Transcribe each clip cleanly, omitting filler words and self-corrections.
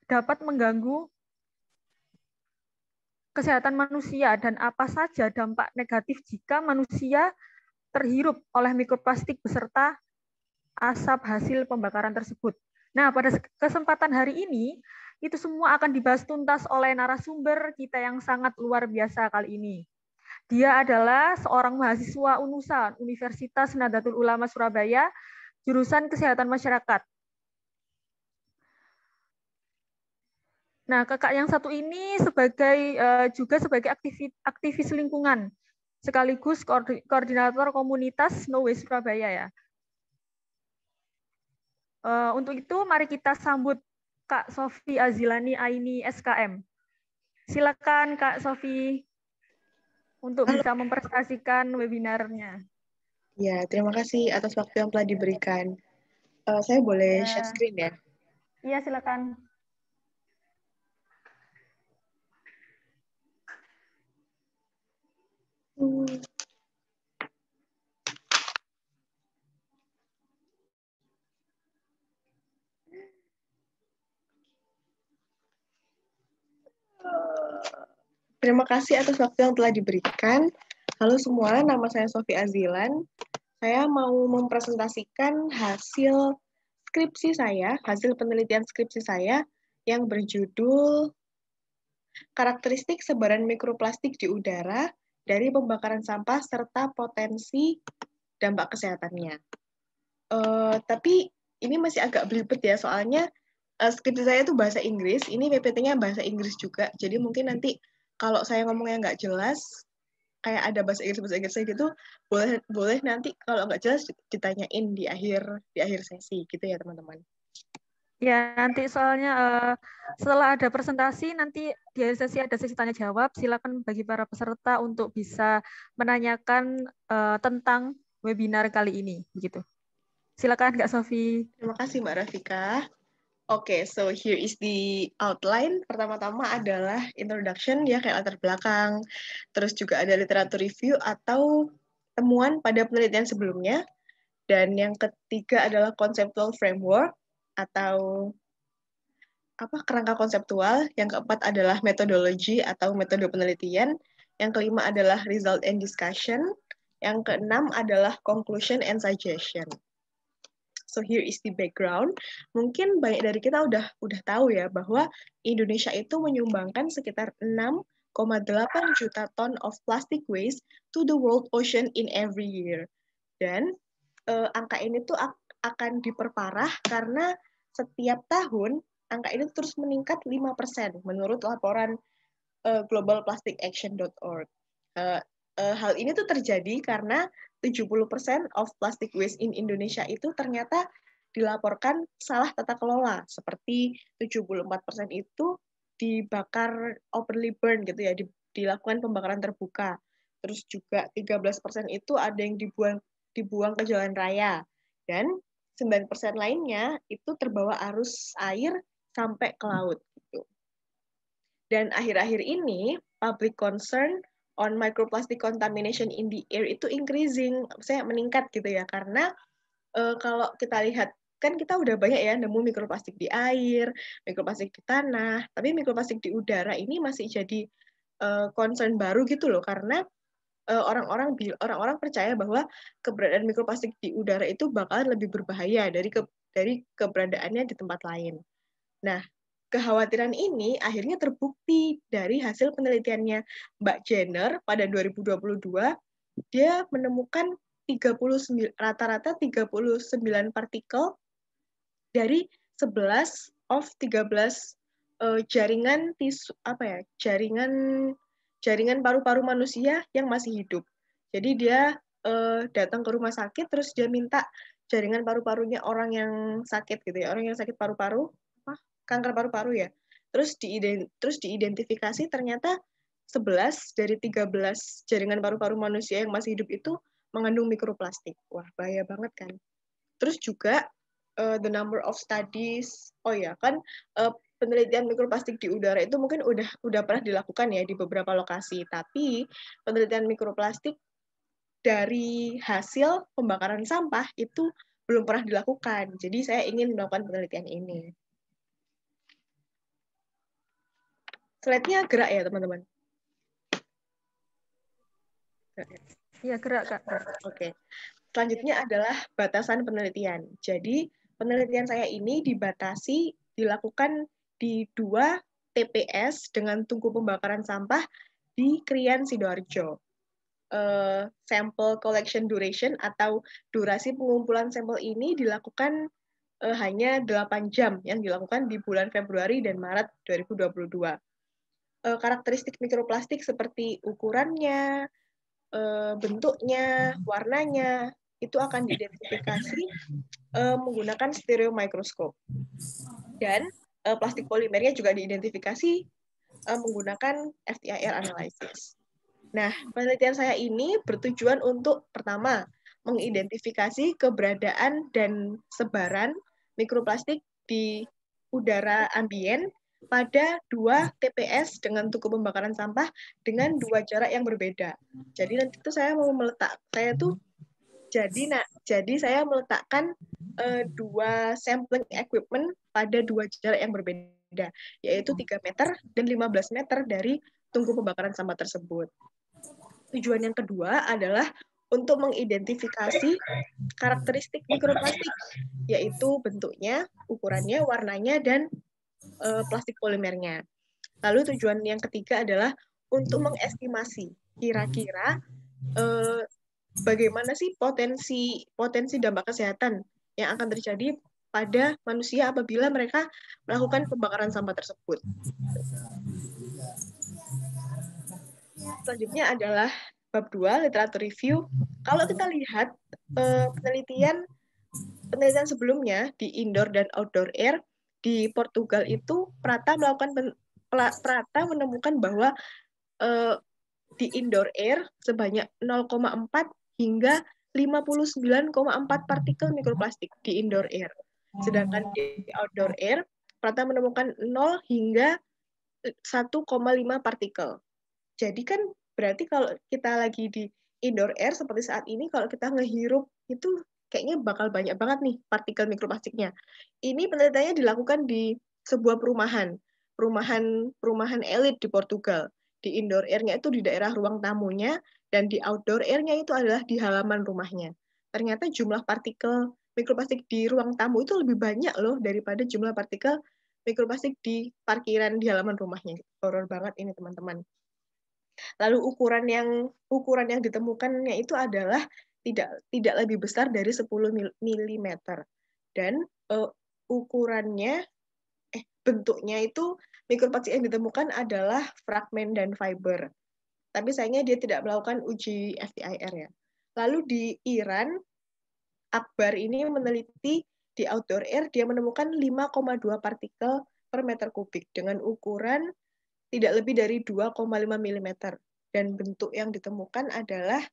dapat mengganggu kesehatan manusia dan apa saja dampak negatif jika manusia terhirup oleh mikroplastik beserta asap hasil pembakaran tersebut. Nah, pada kesempatan hari ini, itu semua akan dibahas tuntas oleh narasumber kita yang sangat luar biasa kali ini. Dia adalah seorang mahasiswa UNUSA, Universitas Nahdlatul Ulama Surabaya, jurusan Kesehatan Masyarakat. Nah, kakak yang satu ini juga sebagai aktivis lingkungan, sekaligus koordinator komunitas No Waste Surabaya ya. Untuk itu, mari kita sambut Kak Sofi Azilani Aini SKM. Silakan Kak Sofi untuk Halo. bisa mempresentasikan webinarnya. Ya, terima kasih atas waktu yang telah diberikan. Saya boleh share screen ya? Iya, silakan. Terima kasih atas waktu yang telah diberikan. Halo semua, nama saya Sofi Azilan. Saya mau mempresentasikan hasil skripsi saya, hasil penelitian skripsi saya yang berjudul Karakteristik Sebaran Mikroplastik di Udara dari Pembakaran Sampah serta Potensi Dampak Kesehatannya. Tapi ini masih agak belibet ya, soalnya skripsi saya itu bahasa Inggris, ini PPT-nya bahasa Inggris juga, jadi mungkin nanti kalau saya ngomongnya nggak jelas, kayak ada bahasa Inggris gitu, boleh nanti kalau nggak jelas ditanyain di akhir sesi gitu ya teman-teman. Ya, nanti soalnya setelah ada presentasi, nanti di akhir sesi ada sesi tanya jawab. Silakan bagi para peserta untuk bisa menanyakan tentang webinar kali ini, begitu. Silakan Kak Sofi. Terima kasih Mbak Rafika. Oke, so here is the outline. Pertama-tama adalah introduction, ya kayak latar belakang. Terus juga ada literatur review atau temuan pada penelitian sebelumnya. Dan yang ketiga adalah conceptual framework atau kerangka konseptual. Yang keempat adalah metodologi atau metode penelitian. Yang kelima adalah result and discussion. Yang keenam adalah conclusion and suggestion. So here is the background. Mungkin banyak dari kita udah tahu ya bahwa Indonesia itu menyumbangkan sekitar 6,8 juta ton of plastic waste to the world ocean in every year. Dan angka ini tuh akan diperparah karena setiap tahun angka ini terus meningkat 5% menurut laporan globalplasticaction.org. Hal ini tuh terjadi karena 70% of plastic waste in Indonesia itu ternyata dilaporkan salah tata kelola, seperti 74% itu dibakar openly burn gitu ya, dilakukan pembakaran terbuka. Terus juga 13% itu ada yang dibuang ke jalan raya, dan 9% lainnya itu terbawa arus air sampai ke laut gitu. Dan akhir-akhir ini public concern on microplastic contamination in the air itu increasing, saya meningkat gitu ya, karena kalau kita lihat kan kita udah banyak ya nemu mikroplastik di air, mikroplastik di tanah, tapi mikroplastik di udara ini masih jadi concern baru gitu loh, karena orang-orang percaya bahwa keberadaan mikroplastik di udara itu bakalan lebih berbahaya dari keberadaannya di tempat lain. Nah, kekhawatiran ini akhirnya terbukti dari hasil penelitiannya Mbak Jenner pada 2022. Dia menemukan rata-rata 39 partikel dari 11 of 13 jaringan jaringan paru-paru manusia yang masih hidup. Jadi dia datang ke rumah sakit, terus dia minta jaringan paru-parunya orang yang sakit gitu ya, orang yang sakit paru-paru, kanker paru-paru ya. Terus diidentifikasi ternyata 11 dari 13 jaringan paru-paru manusia yang masih hidup itu mengandung mikroplastik. Wah, bahaya banget kan. Terus juga the number of studies, penelitian mikroplastik di udara itu mungkin udah pernah dilakukan ya di beberapa lokasi, tapi penelitian mikroplastik dari hasil pembakaran sampah itu belum pernah dilakukan. Jadi saya ingin melakukan penelitian ini. Slide-nya gerak ya, teman-teman? Iya, gerak, Kak. Oke. Selanjutnya adalah batasan penelitian. Jadi, penelitian saya ini dilakukan di 2 TPS dengan tungku pembakaran sampah di Krian, Sidoarjo. Sample collection duration atau durasi pengumpulan sampel ini dilakukan hanya 8 jam yang dilakukan di bulan Februari dan Maret 2022. Karakteristik mikroplastik seperti ukurannya, bentuknya, warnanya, itu akan diidentifikasi menggunakan stereo microscope. Dan plastik polimernya juga diidentifikasi menggunakan FTIR analysis. Nah, penelitian saya ini bertujuan untuk, pertama, mengidentifikasi keberadaan dan sebaran mikroplastik di udara ambien pada 2 TPS dengan tungku pembakaran sampah dengan 2 jarak yang berbeda. Jadi nanti itu saya mau jadi saya meletakkan 2 sampling equipment pada 2 jarak yang berbeda, yaitu 3 meter dan 15 meter dari tungku pembakaran sampah tersebut. Tujuan yang kedua adalah untuk mengidentifikasi karakteristik mikroplastik, yaitu bentuknya, ukurannya, warnanya, dan plastik polimernya. Lalu tujuan yang ketiga adalah untuk mengestimasi kira-kira bagaimana sih potensi dampak kesehatan yang akan terjadi pada manusia apabila mereka melakukan pembakaran sampah tersebut. Selanjutnya adalah bab 2, literatur review. Kalau kita lihat penelitian sebelumnya di indoor dan outdoor air di Portugal itu Prata menemukan bahwa di indoor air sebanyak 0,4 hingga 59,4 partikel mikroplastik di indoor air. Sedangkan di outdoor air, Prata menemukan 0 hingga 1,5 partikel. Jadi kan berarti kalau kita lagi di indoor air seperti saat ini, kalau kita ngehirup itu kayaknya bakal banyak banget nih partikel mikroplastiknya. Ini penelitiannya dilakukan di sebuah perumahan elit di Portugal. Di indoor air-nya itu di daerah ruang tamunya, dan di outdoor air-nya itu adalah di halaman rumahnya. Ternyata jumlah partikel mikroplastik di ruang tamu itu lebih banyak loh daripada jumlah partikel mikroplastik di parkiran di halaman rumahnya. Horor banget ini, teman-teman. Lalu ukuran yang ditemukannya itu adalah tidak lebih besar dari 10 mm. Dan bentuknya itu mikroplastik yang ditemukan adalah fragmen dan fiber. Tapi sayangnya dia tidak melakukan uji FTIR ya. Lalu di Iran, Akbar ini meneliti di outdoor air, dia menemukan 5,2 partikel per meter kubik dengan ukuran tidak lebih dari 2,5 mm. Dan bentuk yang ditemukan adalah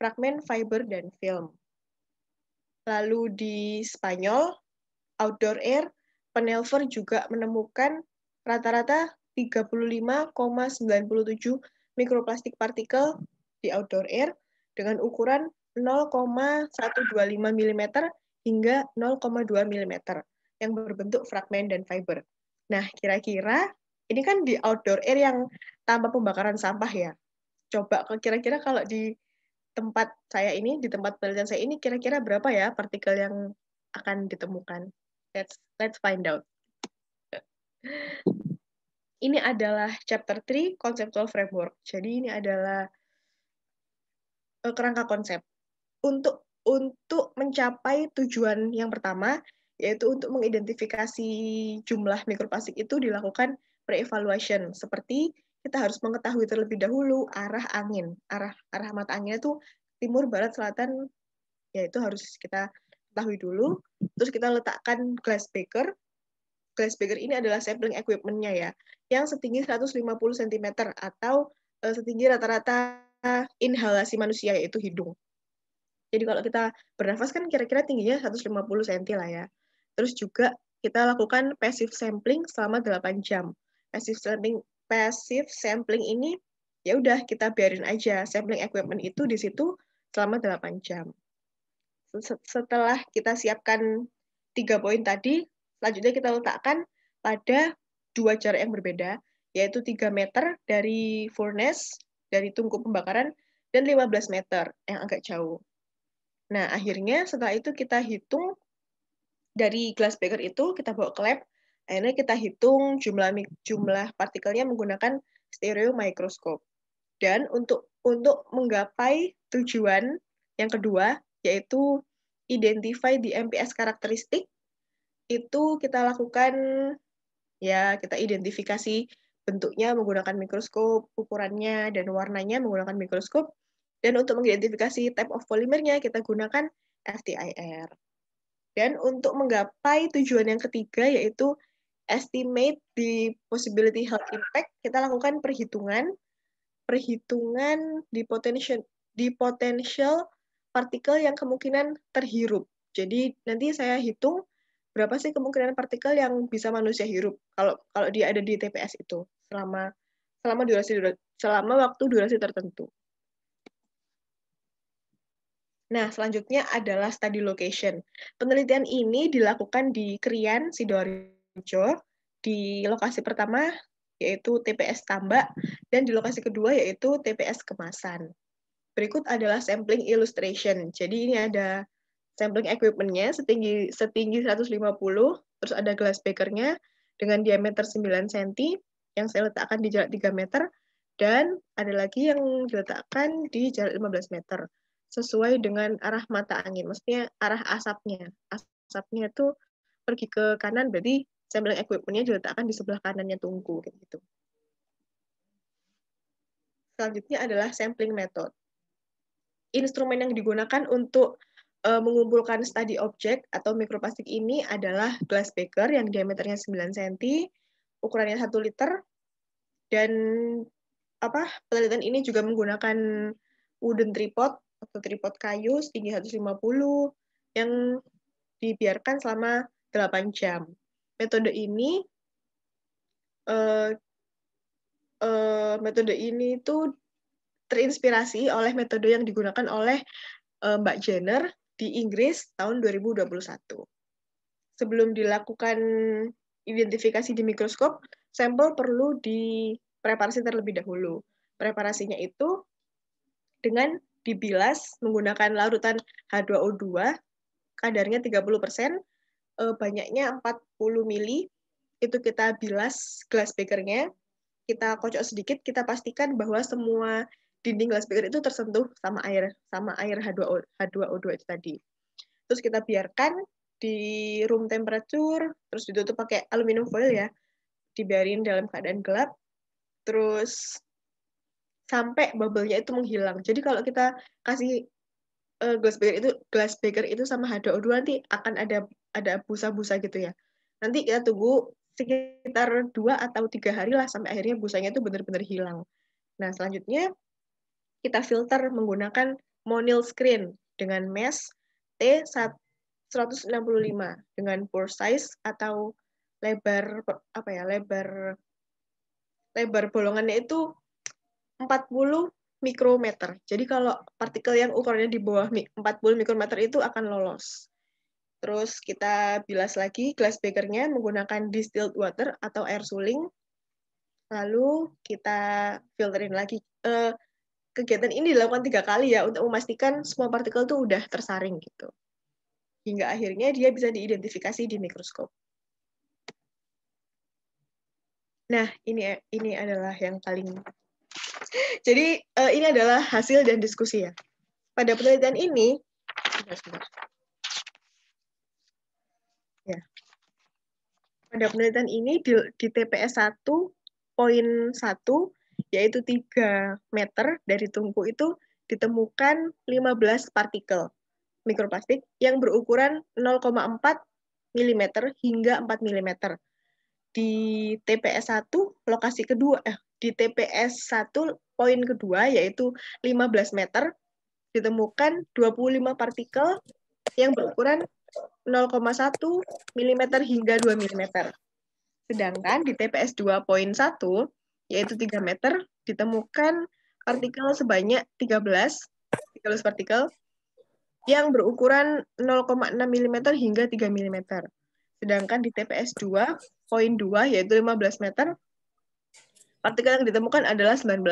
fragmen fiber dan film. Lalu di Spanyol, outdoor air, Penelver juga menemukan rata-rata 35,97 mikroplastik partikel di outdoor air dengan ukuran 0,125 mm hingga 0,2 mm yang berbentuk fragmen dan fiber. Nah, kira-kira ini kan di outdoor air yang tanpa pembakaran sampah ya. Coba kira-kira kalau di tempat saya ini, di tempat penelitian saya ini, kira-kira berapa ya partikel yang akan ditemukan? Let's find out. Ini adalah chapter 3, conceptual framework. Jadi ini adalah kerangka konsep. Untuk mencapai tujuan yang pertama, yaitu untuk mengidentifikasi jumlah mikroplastik itu dilakukan pre-evaluation. Seperti kita harus mengetahui terlebih dahulu arah angin. Arah mata anginnya itu timur, barat, selatan, ya itu harus kita ketahui dulu. Terus kita letakkan glass beaker. Glass beaker ini adalah sampling equipment-nya ya, yang setinggi 150 cm atau setinggi rata-rata inhalasi manusia, yaitu hidung. Jadi kalau kita bernafas kan kira-kira tingginya 150 cm lah ya. Terus juga kita lakukan passive sampling selama 8 jam. Passive sampling ini ya udah kita biarin aja sampling equipment itu di situ selama 8 jam. setelah kita siapkan 3 poin tadi, selanjutnya kita letakkan pada 2 jarak yang berbeda, yaitu 3 meter dari furnace, dari tungku pembakaran, dan 15 meter yang agak jauh. Nah, akhirnya setelah itu kita hitung dari glass beaker itu, kita bawa ke lab, akhirnya kita hitung jumlah partikelnya menggunakan stereo microscope. Dan untuk menggapai tujuan yang kedua, yaitu identify the MPS karakteristik, itu kita lakukan, ya kita identifikasi bentuknya menggunakan mikroskop, ukurannya dan warnanya menggunakan mikroskop, dan untuk mengidentifikasi type of polymernya kita gunakan FTIR. Dan untuk menggapai tujuan yang ketiga, yaitu estimate the possibility health impact, kita lakukan perhitungan di potential partikel yang kemungkinan terhirup. Jadi nanti saya hitung berapa sih kemungkinan partikel yang bisa manusia hirup kalau dia ada di TPS itu selama waktu durasi tertentu. Nah, selanjutnya adalah study location. Penelitian ini dilakukan di Krian, Sidoarjo, di lokasi pertama yaitu TPS Tambak, dan di lokasi kedua yaitu TPS Kemasan. Berikut adalah sampling illustration. Jadi ini ada sampling equipment-nya setinggi 150, terus ada glass beaker-nya dengan diameter 9 cm, yang saya letakkan di jarak 3 meter, dan ada lagi yang diletakkan di jarak 15 meter, sesuai dengan arah mata angin, maksudnya arah asapnya. Asapnya itu pergi ke kanan, berarti sampling equipment-nya diletakkan di sebelah kanannya tungku. Gitu. Selanjutnya adalah sampling method. Instrumen yang digunakan untuk mengumpulkan study object atau mikroplastik ini adalah glass beaker yang diameternya 9 cm, ukurannya 1 liter, dan penelitian ini juga menggunakan wooden tripod atau tripod kayu setinggi 150 yang dibiarkan selama 8 jam. Metode ini itu terinspirasi oleh metode yang digunakan oleh Mbak Jenner di Inggris tahun 2021. Sebelum dilakukan identifikasi di mikroskop, sampel perlu dipreparasi terlebih dahulu. Preparasinya itu dengan dibilas menggunakan larutan H2O2, kadarnya 30%, banyaknya 40 mili, itu kita bilas glass beaker-nya, kita kocok sedikit, kita pastikan bahwa semua dinding glass beaker itu tersentuh sama air H2O2 itu tadi. Terus kita biarkan di room temperature, terus ditutup pakai aluminium foil ya, dibiarin dalam keadaan gelap, terus sampai bubble-nya itu menghilang. Jadi kalau kita kasih glass beaker itu sama H2O2 nanti akan ada busa-busa gitu ya. Nanti kita tunggu sekitar 2 atau 3 hari lah sampai akhirnya busanya itu benar-benar hilang. Nah, selanjutnya kita filter menggunakan Monil screen dengan mesh T165 dengan pore size atau lebar bolongannya itu 40 mikrometer. Jadi kalau partikel yang ukurannya di bawah 40 mikrometer itu akan lolos. Terus kita bilas lagi glass beaker-nya menggunakan distilled water atau air suling. Lalu kita filterin lagi. Kegiatan ini dilakukan 3 kali ya untuk memastikan semua partikel itu udah tersaring gitu. Hingga akhirnya dia bisa diidentifikasi di mikroskop. Nah, ini adalah yang paling. Jadi ini adalah hasil dan diskusi ya. Pada penelitian ini, ya. Pada penelitian ini di TPS 1.1, yaitu 3 meter dari tungku itu ditemukan 15 partikel mikroplastik yang berukuran 0,4 mm hingga 4 mm. Di TPS 1 lokasi kedua di TPS 1 poin kedua yaitu 15 meter ditemukan 25 partikel yang berukuran 0,1 mm hingga 2 mm. Sedangkan di TPS 2.1 yaitu 3 meter ditemukan partikel sebanyak 13 partikel yang berukuran 0,6 mm hingga 3 mm. Sedangkan di TPS 2.2 yaitu 15 meter, partikel yang ditemukan adalah 19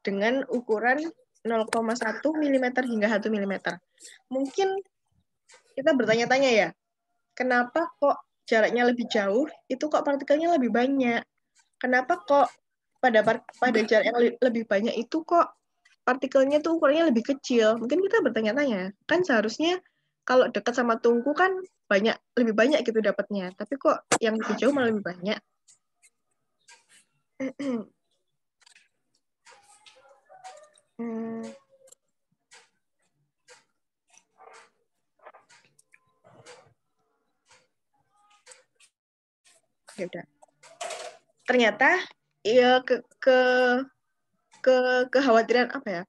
dengan ukuran 0,1 mm hingga 1 mm. Mungkin kita bertanya-tanya ya, kenapa kok jaraknya lebih jauh, itu kok partikelnya lebih banyak? Kenapa kok pada jarak yang lebih banyak itu kok partikelnya tuh ukurannya lebih kecil? Mungkin kita bertanya-tanya, kan seharusnya kalau dekat sama tungku kan lebih banyak gitu dapatnya, tapi kok yang lebih jauh malah lebih banyak. Ya udah. Ternyata ya kekhawatiran apa ya?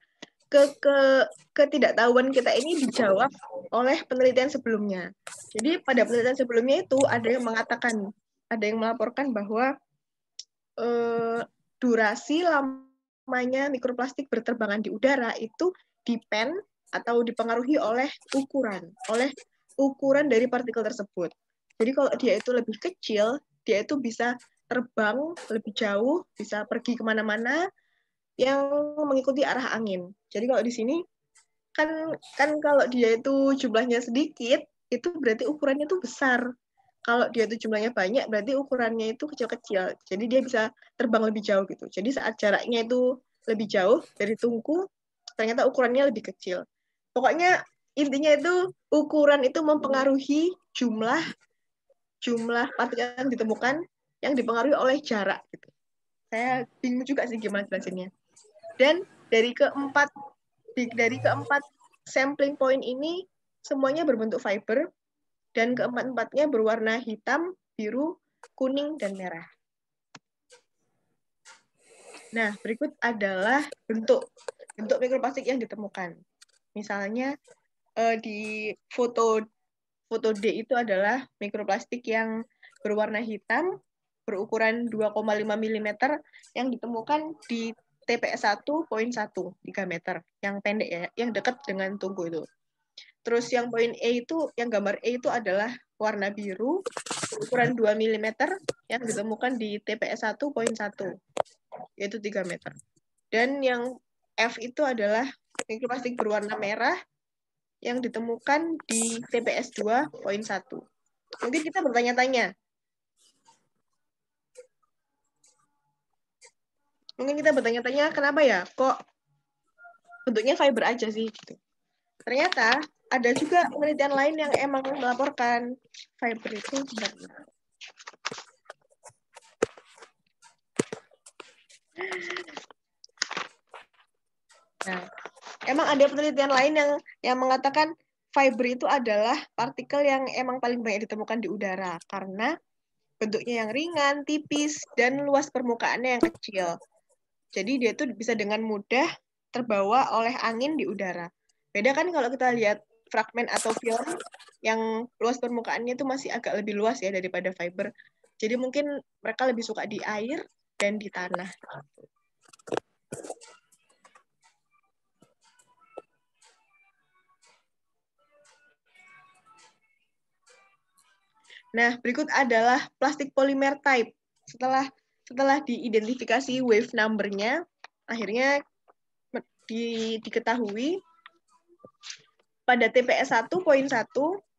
Ketidaktahuan kita ini dijawab oleh penelitian sebelumnya. Jadi pada penelitian sebelumnya itu ada yang melaporkan bahwa durasi lamanya mikroplastik berterbangan di udara itu depend atau dipengaruhi oleh ukuran dari partikel tersebut. Jadi kalau dia itu lebih kecil, dia itu bisa terbang lebih jauh, bisa pergi kemana-mana yang mengikuti arah angin. Jadi kalau di sini kan kalau dia itu jumlahnya sedikit, itu berarti ukurannya itu besar. Kalau dia itu jumlahnya banyak, berarti ukurannya itu kecil-kecil. Jadi dia bisa terbang lebih jauh gitu. Jadi saat jaraknya itu lebih jauh dari tungku, ternyata ukurannya lebih kecil. Pokoknya intinya itu ukuran itu mempengaruhi jumlah partikel yang ditemukan yang dipengaruhi oleh jarak gitu. Saya bingung juga sih gimana jelasinnya. Dan dari keempat sampling point ini semuanya berbentuk fiber dan keempat-empatnya berwarna hitam, biru, kuning, dan merah. Nah, berikut adalah bentuk mikroplastik yang ditemukan. Misalnya di foto D itu adalah mikroplastik yang berwarna hitam berukuran 2,5 mm yang ditemukan di TPS 1.1 3 meter, yang pendek ya, yang dekat dengan tungku itu. Terus yang poin E itu, yang gambar E itu adalah warna biru berukuran 2 mm yang ditemukan di TPS 1.1 yaitu 3 meter. Dan yang F itu adalah mikroplastik berwarna merah yang ditemukan di TPS 2.1. Mungkin kita bertanya-tanya, kenapa ya kok bentuknya fiber aja sih gitu. Ternyata ada juga penelitian lain yang emang melaporkan fiber itu sebenarnya. Nah, emang ada penelitian lain yang mengatakan fiber itu adalah partikel yang emang paling banyak ditemukan di udara karena bentuknya yang ringan, tipis, dan luas permukaannya yang kecil. Jadi dia tuh bisa dengan mudah terbawa oleh angin di udara. Beda kan kalau kita lihat fragmen atau film yang luas permukaannya itu masih agak lebih luas ya daripada fiber. Jadi mungkin mereka lebih suka di air dan di tanah. Nah, berikut adalah plastik polimer type. Setelah diidentifikasi wave number-nya, akhirnya diketahui pada TPS 1.1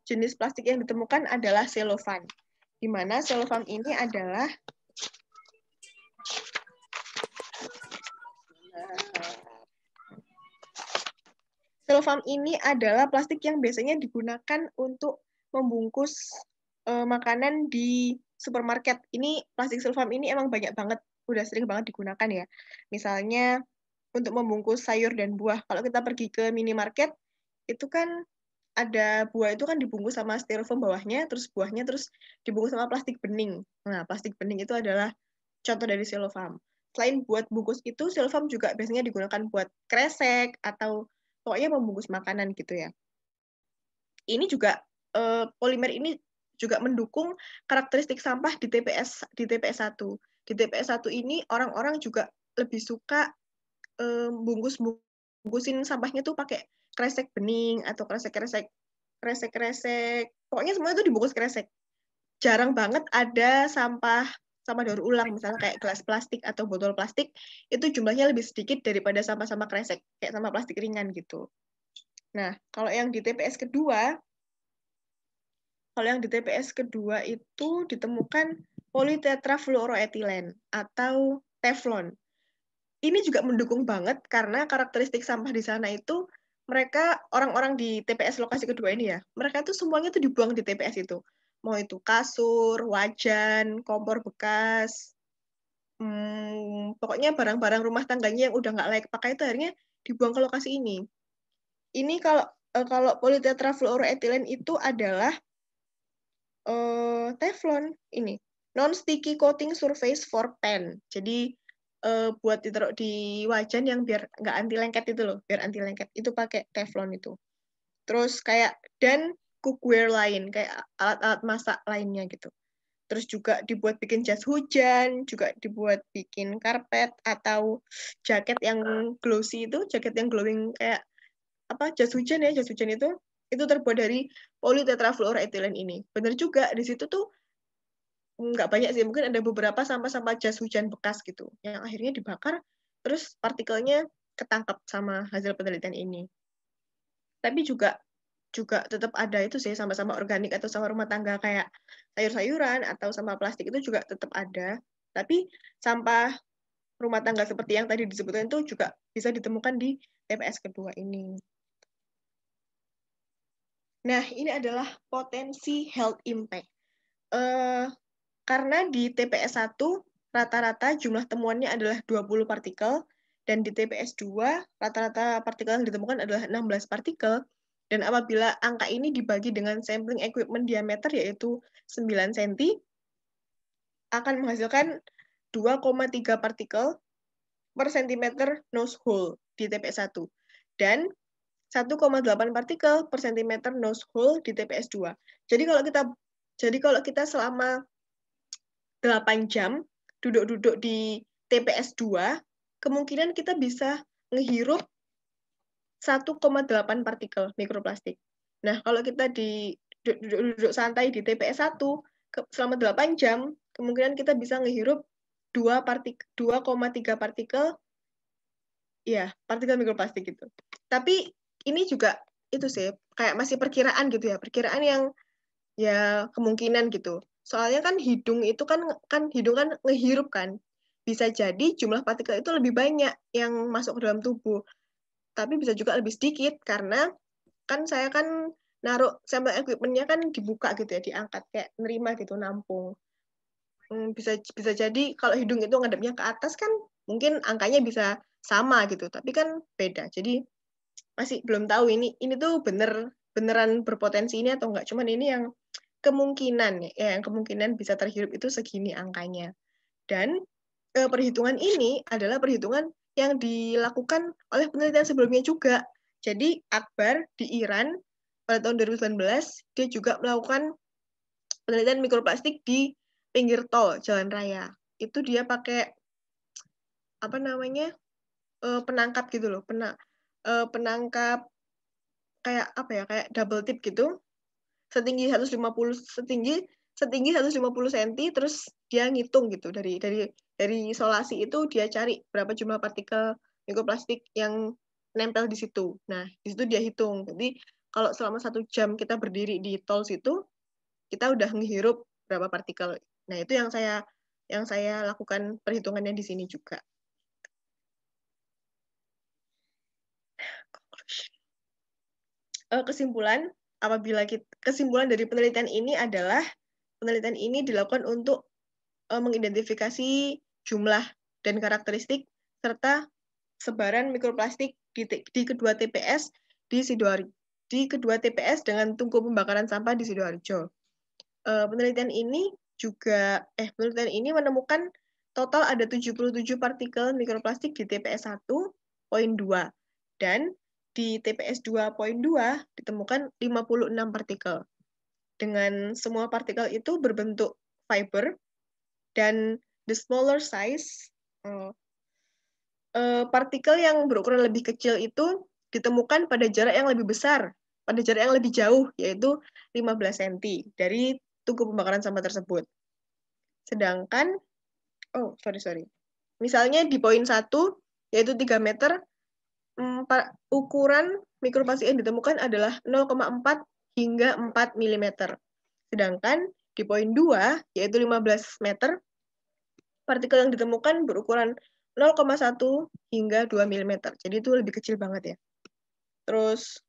jenis plastik yang ditemukan adalah selofan. Di mana selofan ini adalah plastik yang biasanya digunakan untuk membungkus makanan di supermarket. Ini plastik selofan ini emang banyak banget, udah sering banget digunakan ya. Misalnya untuk membungkus sayur dan buah. Kalau kita pergi ke minimarket, itu kan ada buah itu kan dibungkus sama styrofoam bawahnya, terus buahnya terus dibungkus sama plastik bening. Nah, plastik bening itu adalah contoh dari selofam. Selain buat bungkus itu, selofam juga biasanya digunakan buat kresek atau pokoknya membungkus makanan gitu ya. Ini juga polimer ini juga mendukung karakteristik sampah di TPS 1. Di TPS 1 ini orang-orang juga lebih suka bungkusin sampahnya tuh pakai kresek bening atau kresek-kresek, pokoknya semua itu dibungkus kresek. Jarang banget ada sampah daur ulang, misalnya kayak gelas plastik atau botol plastik, itu jumlahnya lebih sedikit daripada sampah-sampah kresek, kayak sampah plastik ringan gitu. Nah, kalau yang di TPS kedua itu ditemukan politetrafluoroetilen atau teflon. Ini juga mendukung banget karena karakteristik sampah di sana itu mereka orang-orang di TPS lokasi kedua ini ya, mereka tuh semuanya tuh dibuang di TPS itu. Mau itu kasur, wajan, kompor bekas, pokoknya barang-barang rumah tangganya yang udah nggak layak pakai itu akhirnya dibuang ke lokasi ini. Ini kalau politetrafluoroetilen itu adalah teflon ini, non-sticky coating surface for pen. Jadi buat ditaruh di wajan yang biar nggak anti lengket itu loh, biar anti lengket itu pakai teflon itu. Terus kayak dan cookware lain, kayak alat-alat masak lainnya gitu. Terus juga dibuat bikin jas hujan, juga dibuat bikin karpet atau jaket yang glossy itu, jaket yang glowing kayak apa jas hujan ya, jas hujan itu terbuat dari politetrafluoroetilen ini. Benar juga di situ tuh nggak banyak sih, mungkin ada beberapa sampah-sampah jas hujan bekas gitu, yang akhirnya dibakar, terus partikelnya ketangkap sama hasil penelitian ini. Tapi juga tetap ada itu sih, sampah-sampah organik atau sampah rumah tangga kayak sayur-sayuran atau sampah plastik itu juga tetap ada. Tapi sampah rumah tangga seperti yang tadi disebutkan itu juga bisa ditemukan di TPS kedua ini. Nah, ini adalah potensi health impact. Karena di TPS 1 rata-rata jumlah temuannya adalah 20 partikel, dan di TPS 2 rata-rata partikel yang ditemukan adalah 16 partikel, dan apabila angka ini dibagi dengan sampling equipment diameter yaitu 9 cm, akan menghasilkan 2,3 partikel per centimeter nose hole di TPS 1, dan 1,8 partikel per centimeter nose hole di TPS 2. Jadi kalau kita selama 8 jam duduk-duduk di TPS 2, kemungkinan kita bisa ngehirup 1,8 partikel mikroplastik. Nah, kalau kita duduk santai di TPS 1 selama 8 jam, kemungkinan kita bisa ngehirup 2,3 partikel partikel mikroplastik gitu. Tapi ini juga itu sih kayak masih perkiraan gitu ya, perkiraan yang ya kemungkinan gitu. Soalnya kan hidung itu kan hidung kan ngehirup kan. Bisa jadi jumlah partikel itu lebih banyak yang masuk ke dalam tubuh. Tapi bisa juga lebih sedikit karena kan saya kan naruh sampel equipment-nya kan dibuka gitu ya, diangkat kayak nerima gitu, nampung. Bisa jadi kalau hidung itu ngadepnya ke atas kan mungkin angkanya bisa sama gitu, tapi kan beda. Jadi masih belum tahu ini tuh beneran berpotensi ini atau enggak. Cuman ini yang kemungkinan yang kemungkinan bisa terhirup itu segini angkanya. Dan perhitungan ini adalah perhitungan yang dilakukan oleh penelitian sebelumnya juga. Jadi Akbar di Iran pada tahun 2019 dia juga melakukan penelitian mikroplastik di pinggir tol jalan raya. Itu dia pakai apa namanya penangkap gitu loh, penangkap kayak apa ya, kayak double tip gitu, setinggi 150 cm, terus dia ngitung gitu dari isolasi itu dia cari berapa jumlah partikel mikroplastik yang nempel di situ. Nah, di situ dia hitung. Jadi kalau selama 1 jam kita berdiri di tol situ, kita udah ngehirup berapa partikel. Nah, itu yang saya lakukan perhitungannya di sini juga. Kesimpulan dari penelitian ini adalah penelitian ini dilakukan untuk mengidentifikasi jumlah dan karakteristik serta sebaran mikroplastik di kedua TPS di Sidoarjo, di kedua TPS dengan tungku pembakaran sampah di Sidoarjo. Penelitian ini menemukan total ada 77 partikel mikroplastik di TPS 1.2 dan di TPS 2.2 ditemukan 56 partikel. Dengan semua partikel itu berbentuk fiber dan the smaller size, partikel yang berukuran lebih kecil itu ditemukan pada jarak yang lebih besar, pada jarak yang lebih jauh, yaitu 15 cm dari tungku pembakaran sampah tersebut. Sedangkan, misalnya di poin 1, yaitu 3 meter, ukuran mikroplastik yang ditemukan adalah 0,4 hingga 4 mm. Sedangkan di poin 2, yaitu 15 meter, partikel yang ditemukan berukuran 0,1 hingga 2 mm. Jadi itu lebih kecil banget ya. Terus,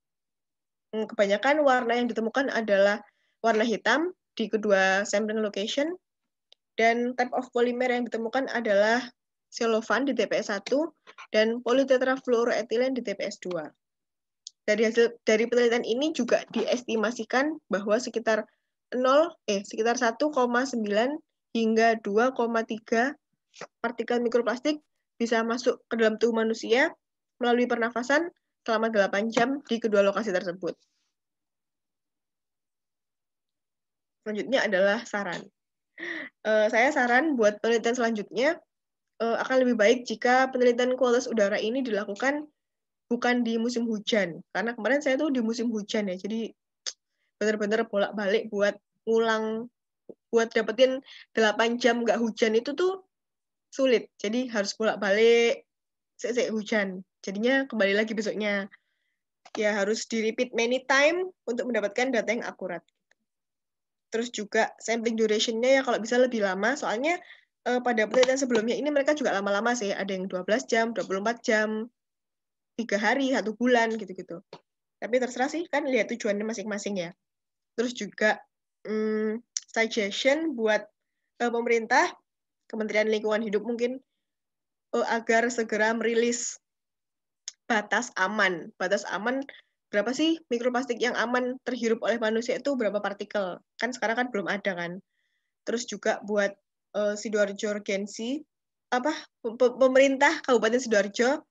kebanyakan warna yang ditemukan adalah warna hitam di kedua sampling location, dan type of polymer yang ditemukan adalah cellophane di TPS 1 dan polytetrafluoroethylene di TPS 2. Dari penelitian ini juga diestimasikan bahwa sekitar 1,9 hingga 2,3 partikel mikroplastik bisa masuk ke dalam tubuh manusia melalui pernafasan selama 8 jam di kedua lokasi tersebut. Selanjutnya adalah saran. Saya saran buat penelitian selanjutnya akan lebih baik jika penelitian kualitas udara ini dilakukan bukan di musim hujan. Karena kemarin saya tuh di musim hujan ya, jadi benar-benar bolak-balik buat ngulang, buat dapetin 8 jam nggak hujan itu tuh sulit. Jadi harus bolak-balik hujan. Jadinya kembali lagi besoknya. Ya harus di-repeat many time untuk mendapatkan data yang akurat. Terus juga sampling duration-nya ya kalau bisa lebih lama, soalnya pada penelitian sebelumnya ini mereka juga lama-lama sih, ada yang 12 jam, 24 jam, 3 hari, 1 bulan, gitu-gitu. Tapi terserah sih, kan lihat tujuannya masing-masing ya. Terus juga suggestion buat pemerintah, Kementerian Lingkungan Hidup mungkin, agar segera merilis batas aman. Batas aman, berapa sih mikroplastik yang aman terhirup oleh manusia itu berapa partikel? Kan sekarang kan belum ada kan. Terus juga buat Sidoarjo Regency, pemerintah Kabupaten Sidoarjo,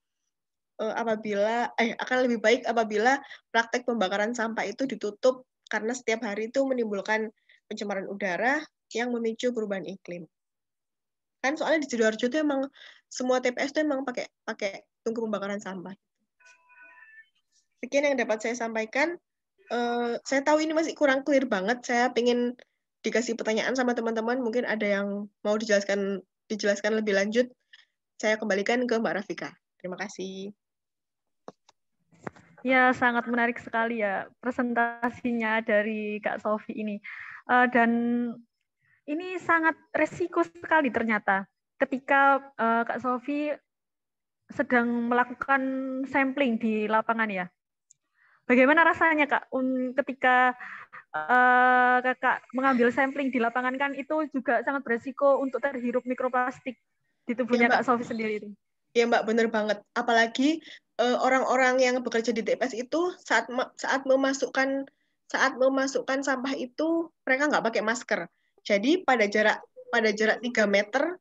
akan lebih baik apabila praktek pembakaran sampah itu ditutup karena setiap hari itu menimbulkan pencemaran udara yang memicu perubahan iklim. Kan soalnya di Sidoarjo itu emang semua TPS itu emang pakai tungku pembakaran sampah. Sekian yang dapat saya sampaikan. Saya tahu ini masih kurang clear banget. Saya pengen dikasih pertanyaan sama teman-teman. Mungkin ada yang mau dijelaskan lebih lanjut. Saya kembalikan ke Mbak Rafika. Terima kasih. Ya, sangat menarik sekali ya presentasinya dari Kak Sofi ini. Dan ini sangat resiko sekali ternyata ketika Kak Sofi sedang melakukan sampling di lapangan ya. Bagaimana rasanya Kak ketika Kakak mengambil sampling di lapangan, kan itu juga sangat beresiko untuk terhirup mikroplastik di tubuhnya Kak Sofi sendiri itu. Ya Mbak, bener banget. Apalagi orang-orang yang bekerja di TPS itu saat memasukkan sampah itu mereka nggak pakai masker. Jadi pada jarak 3 meter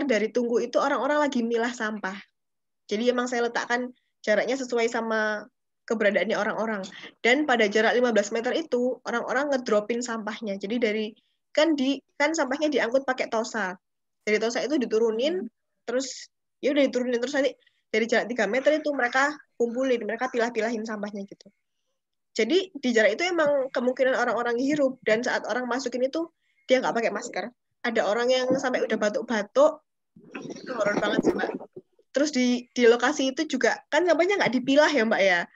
dari tunggu itu orang-orang lagi milah sampah. Jadi emang saya letakkan jaraknya sesuai sama keberadaannya orang-orang. Dan pada jarak 15 meter itu orang-orang ngedropin sampahnya. Jadi kan sampahnya diangkut pakai tosa. Dari tosa itu diturunin, terus ya udah diturunin terus nanti dari jarak 3 meter itu mereka kumpulin, mereka pilah-pilahin sampahnya gitu. Jadi di jarak itu emang kemungkinan orang-orang hirup, dan saat orang masukin itu dia nggak pakai masker. Ada orang yang sampai udah batuk-batuk, itu horor banget sih Mbak. Terus di lokasi itu juga kan sampahnya nggak dipilah ya Mbak ya.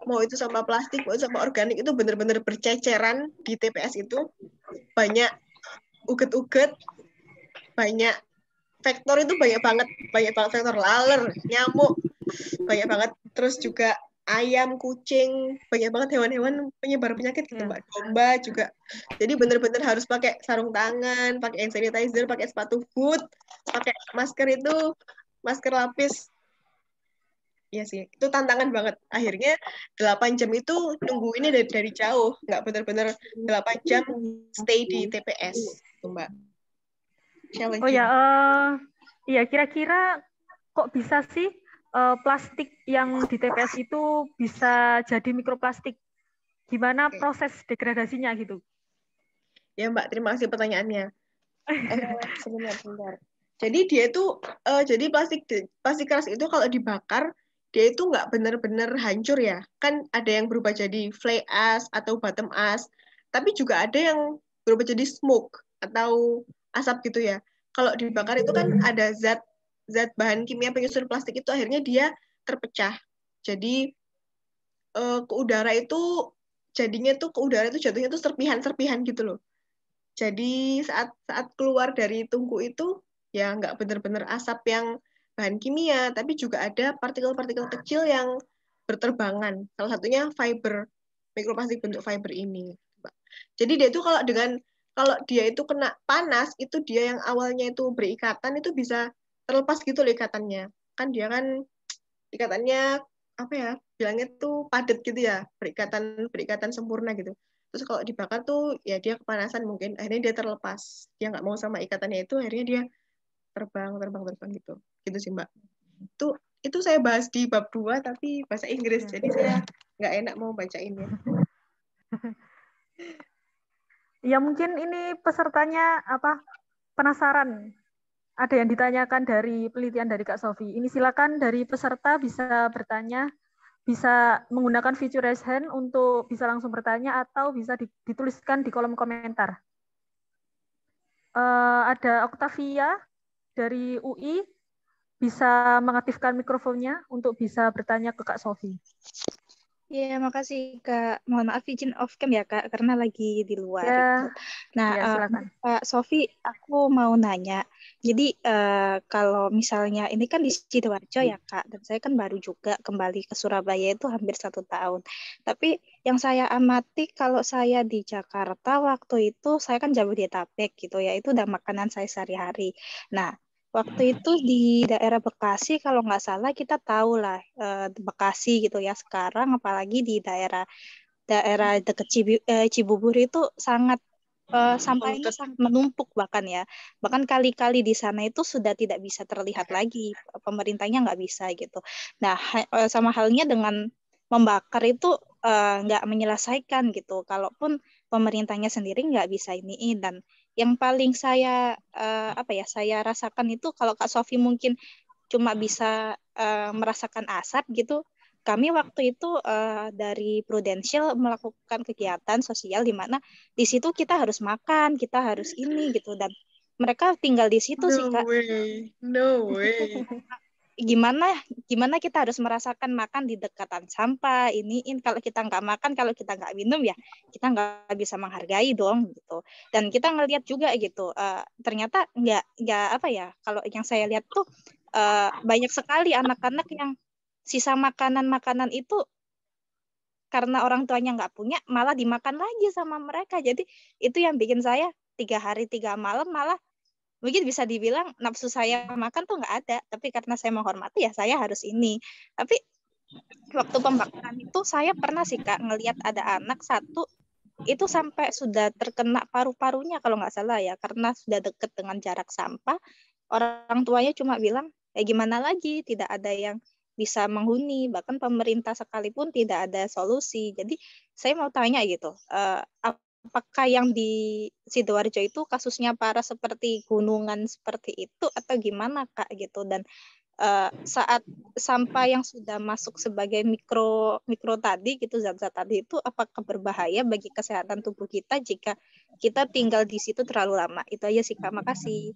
Mau itu sampah plastik, mau itu sampah organik, itu bener-bener berceceran di TPS itu. Banyak uget-uget, banyak vektor itu banyak banget vektor laler, nyamuk, banyak banget. Terus juga ayam, kucing, banyak banget hewan-hewan penyebar penyakit gitu Mbak. Domba juga. Jadi bener-bener harus pakai sarung tangan, pakai hand sanitizer, pakai sepatu boot, pakai masker itu, masker lapis. Iya sih, itu tantangan banget. Akhirnya 8 jam itu nunggu ini dari jauh, nggak bener-bener 8 jam stay di TPS, Mbak. Oh ya, iya kira-kira kok bisa sih plastik yang di TPS itu bisa jadi mikroplastik? Gimana proses degradasinya gitu? Ya Mbak, terima kasih pertanyaannya. Sebentar. Jadi dia itu, jadi plastik keras itu kalau dibakar dia itu nggak benar-benar hancur ya. Kan ada yang berubah jadi fly ash atau bottom ash, tapi juga ada yang berubah jadi smoke atau asap gitu ya. Kalau dibakar itu kan ada zat bahan kimia penyusun plastik itu akhirnya dia terpecah. Jadi ke udara itu jadinya tuh ke udara itu jatuhnya tuh serpihan-serpihan gitu loh. Jadi saat saat keluar dari tungku itu ya nggak benar-benar asap yang bahan kimia, tapi juga ada partikel-partikel kecil yang berterbangan. Salah satunya fiber, mikroplastik bentuk fiber ini. Jadi dia itu kalau dia itu kena panas, itu dia yang awalnya itu berikatan itu bisa terlepas gitu loh ikatannya. Kan dia kan ikatannya apa ya? Bilangnya tuh padat gitu ya, berikatan sempurna gitu. Terus kalau dibakar tuh ya dia kepanasan mungkin, akhirnya dia terlepas. Dia nggak mau sama ikatannya itu, akhirnya dia terbang gitu. Gitu sih Mbak. Itu saya bahas di bab 2 tapi bahasa Inggris, jadi saya nggak enak mau bacainnya. Ya mungkin ini pesertanya penasaran. Ada yang ditanyakan dari penelitian dari Kak Sofi. Ini silakan dari peserta bisa bertanya, bisa menggunakan fitur raise hand untuk bisa langsung bertanya atau bisa dituliskan di kolom komentar. Ada Octavia dari UI, bisa mengaktifkan mikrofonnya untuk bisa bertanya ke Kak Sofi. Ya, makasih Kak. Mohon maaf izin off cam ya Kak, karena lagi di luar. Ya, gitu. Nah, ya, silakan. Kak Sofi, aku mau nanya. Jadi kalau misalnya ini kan di Sidoarjo ya Kak, dan saya kan baru juga kembali ke Surabaya itu hampir 1 tahun. Tapi yang saya amati kalau saya di Jakarta waktu itu saya kan Jabodetabek gitu ya, itu udah makanan saya sehari-hari. Nah, waktu itu di daerah Bekasi, kalau nggak salah kita tahu lah Bekasi gitu ya sekarang, apalagi di daerah dekat Cibubur itu sangat sampahnya sangat menumpuk bahkan kali-kali di sana itu sudah tidak bisa terlihat lagi, pemerintahnya nggak bisa gitu. Nah sama halnya dengan membakar itu nggak menyelesaikan gitu, kalaupun pemerintahnya sendiri nggak bisa ini. Dan yang paling saya saya rasakan itu kalau Kak Sofi mungkin cuma bisa merasakan asap gitu. Kami waktu itu dari Prudential melakukan kegiatan sosial di mana di situ kita harus makan, kita harus ini gitu, dan mereka tinggal di situ sih Kak. No way. Gimana kita harus merasakan makan di dekatan sampah kalau kita nggak makan, kalau kita nggak minum ya kita nggak bisa menghargai dong gitu. Dan kita ngelihat juga gitu ternyata nggak kalau yang saya lihat tuh banyak sekali anak-anak yang sisa makanan itu karena orang tuanya nggak punya malah dimakan lagi sama mereka. Jadi itu yang bikin saya 3 hari 3 malam malah mungkin bisa dibilang nafsu saya makan tuh nggak ada, tapi karena saya menghormati ya saya harus ini. Tapi waktu pembakaran itu saya pernah sih Kak ngelihat ada anak satu itu sampai sudah terkena paru-parunya kalau nggak salah ya, karena sudah deket dengan jarak sampah. Orang tuanya cuma bilang gimana lagi, tidak ada yang bisa menghuni, bahkan pemerintah sekalipun tidak ada solusi. Jadi saya mau tanya gitu, apakah yang di Sidoarjo itu kasusnya parah seperti gunungan seperti itu atau gimana Kak gitu? Dan saat sampah yang sudah masuk sebagai mikro tadi gitu, zat-zat tadi itu apakah berbahaya bagi kesehatan tubuh kita jika kita tinggal di situ terlalu lama? Itu aja sih Kak, makasih.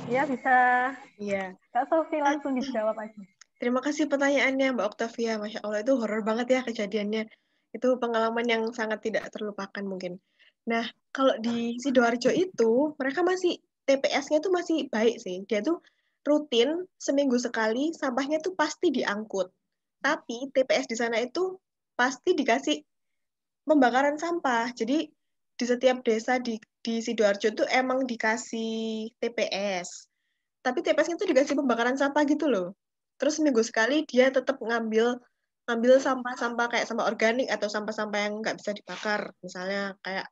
Ya, bisa. Iya. Kak Sofi langsung dijawab aja. Terima kasih pertanyaannya Mbak Octavia. Masya Allah, itu horor banget ya kejadiannya. Itu pengalaman yang sangat tidak terlupakan mungkin. Nah, kalau di Sidoarjo itu, mereka masih, TPS-nya tuh masih baik sih. Dia tuh rutin, seminggu sekali, sampahnya tuh pasti diangkut. Tapi TPS di sana itu pasti dikasih pembakaran sampah. Jadi di setiap desa di Sidoarjo tuh emang dikasih TPS. Tapi TPS-nya tuh dikasih pembakaran sampah gitu loh. Terus seminggu sekali dia tetap ngambil sampah-sampah kayak sampah organik atau sampah-sampah yang nggak bisa dibakar. Misalnya kayak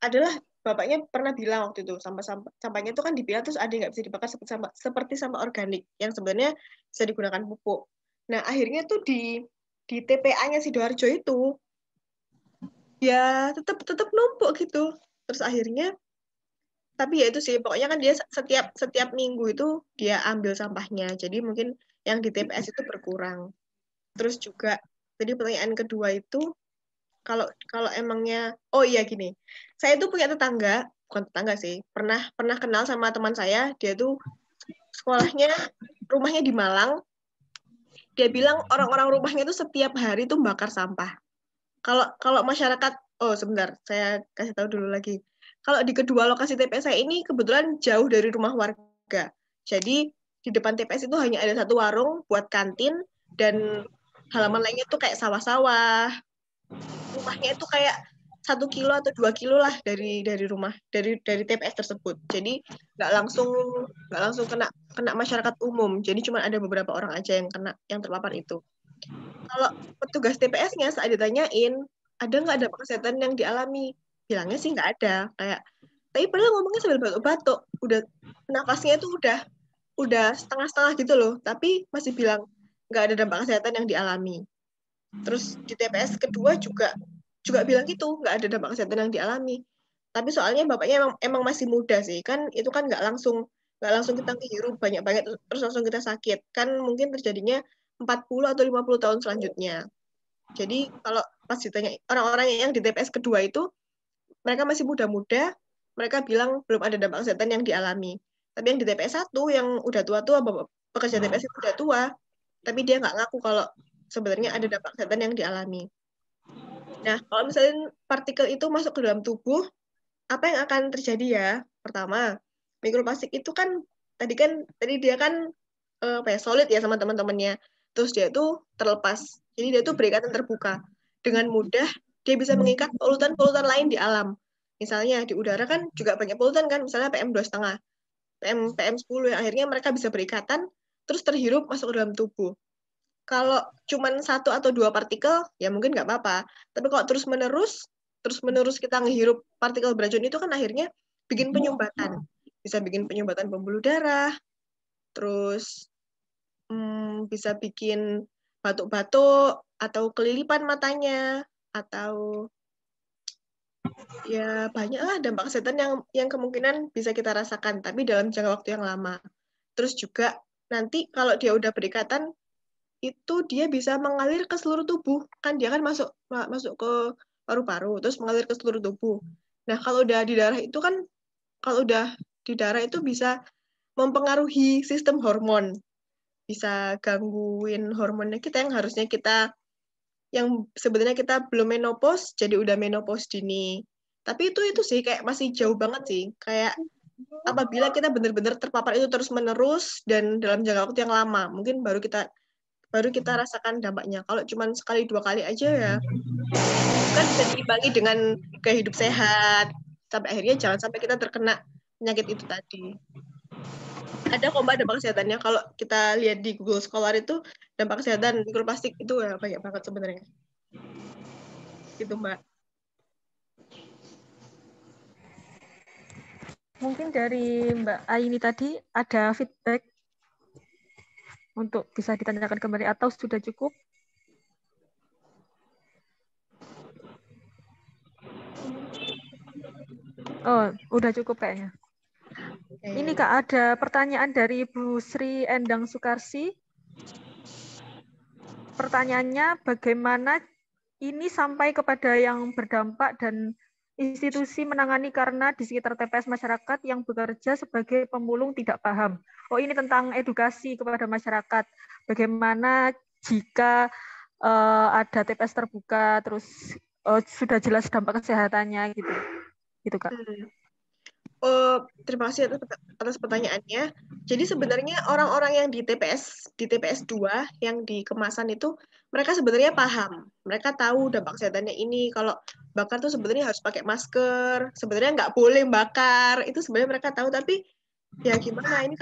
adalah bapaknya pernah bilang waktu itu sampahnya itu kan dipilah terus ada yang nggak bisa dibakar seperti sampah organik yang sebenarnya bisa digunakan pupuk. Nah akhirnya tuh di TPA-nya Sidoarjo itu ya tetap numpuk gitu. Terus akhirnya Tapi ya itu sih, pokoknya kan dia setiap minggu itu dia ambil sampahnya. Jadi mungkin yang di TPS itu berkurang. Terus juga tadi pertanyaan kedua itu kalau kalau emangnya oh iya gini. Saya tuh punya tetangga, bukan tetangga sih. Pernah kenal sama teman saya, dia tuh sekolahnya rumahnya di Malang. Dia bilang orang-orang rumahnya tuh setiap hari tuh bakar sampah. Kalau masyarakat, oh sebentar, saya kasih tahu dulu lagi. Kalau di kedua lokasi TPS saya ini kebetulan jauh dari rumah warga. Jadi di depan TPS itu hanya ada satu warung buat kantin dan halaman lainnya tuh kayak sawah-sawah. Rumahnya itu kayak 1 kilo atau 2 kilo lah dari rumah dari TPS tersebut. Jadi nggak langsung kena masyarakat umum. Jadi cuma ada beberapa orang aja yang terpapar itu. Kalau petugas TPS-nya saat ditanyain, ada nggak dampak kesehatan yang dialami? Bilangnya sih nggak ada. Tapi padahal ngomongnya sambil batuk-batuk. Udah nafasnya itu udah setengah-setengah gitu loh. Tapi masih bilang nggak ada dampak kesehatan yang dialami. Terus di TPS kedua juga bilang gitu, nggak ada dampak kesehatan yang dialami. Tapi soalnya bapaknya emang masih muda sih. Kan itu kan nggak langsung kita kehirup banyak-banyak terus langsung kita sakit. Kan mungkin terjadinya 40 atau 50 tahun selanjutnya. Jadi kalau pas ditanya orang-orang yang di TPS kedua itu, mereka masih muda-muda, mereka bilang belum ada dampak kesehatan yang dialami. Tapi yang di TPS 1 yang udah tua-tua, pekerja TPS itu udah tua, tapi dia nggak ngaku kalau sebenarnya ada dampak kesehatan yang dialami. Nah, kalau misalnya partikel itu masuk ke dalam tubuh, apa yang akan terjadi ya? Pertama, mikroplastik itu kan tadi dia kan solid ya sama teman-temannya. Terus dia itu terlepas. Jadi dia itu berikatan terbuka. Dengan mudah dia bisa mengikat polutan-polutan lain di alam. Misalnya di udara kan juga banyak polutan kan, misalnya PM2,5, PM10 yang akhirnya mereka bisa berikatan terus terhirup masuk ke dalam tubuh. Kalau cuma 1 atau 2 partikel, ya mungkin nggak apa-apa. Tapi kalau terus-menerus kita ngehirup partikel beracun itu kan akhirnya bikin penyumbatan. Bisa bikin penyumbatan pembuluh darah, terus bisa bikin batuk-batuk, atau kelilipan matanya, atau ya banyaklah dampak kesehatan yang kemungkinan bisa kita rasakan, tapi dalam jangka waktu yang lama. Terus juga nanti kalau dia udah berikatan, itu dia bisa mengalir ke seluruh tubuh. Kan dia kan masuk ke paru-paru, terus mengalir ke seluruh tubuh. Nah, kalau udah di darah itu kan, kalau udah di darah itu bisa mempengaruhi sistem hormon. Bisa gangguin hormonnya kita yang sebenarnya kita belum menopause, jadi udah menopause dini. Tapi itu sih kayak masih jauh banget sih. Kayak apabila kita benar-benar terpapar itu terus-menerus dan dalam jangka waktu yang lama, mungkin baru kita rasakan dampaknya. Kalau cuma sekali 2 kali aja ya, kan bisa diimbangi dengan gaya hidup sehat. Sampai akhirnya jangan sampai kita terkena penyakit itu tadi. Ada kok Mbak dampak kesehatannya. Kalau kita lihat di Google Scholar itu, dampak kesehatan mikroplastik itu ya banyak banget sebenarnya. Gitu Mbak. Mungkin dari Mbak Aini tadi ada feedback untuk bisa ditanyakan kembali atau sudah cukup? Oh, udah cukup kayaknya. Ini Kak, ada pertanyaan dari Bu Sri Endang Sukarsi. Pertanyaannya, bagaimana ini sampai kepada yang berdampak dan institusi menangani karena di sekitar TPS masyarakat yang bekerja sebagai pemulung tidak paham. Oh, ini tentang edukasi kepada masyarakat. Bagaimana jika ada TPS terbuka, terus sudah jelas dampak kesehatannya gitu, gitu Kak. Terima kasih atas pertanyaannya. Jadi sebenarnya orang-orang yang di TPS 2 yang di kemasan itu mereka sebenarnya paham. Mereka tahu dampak kesehatannya ini. Kalau bakar tuh sebenarnya harus pakai masker. Sebenarnya nggak boleh bakar. Itu sebenarnya mereka tahu. Tapi ya gimana? Ini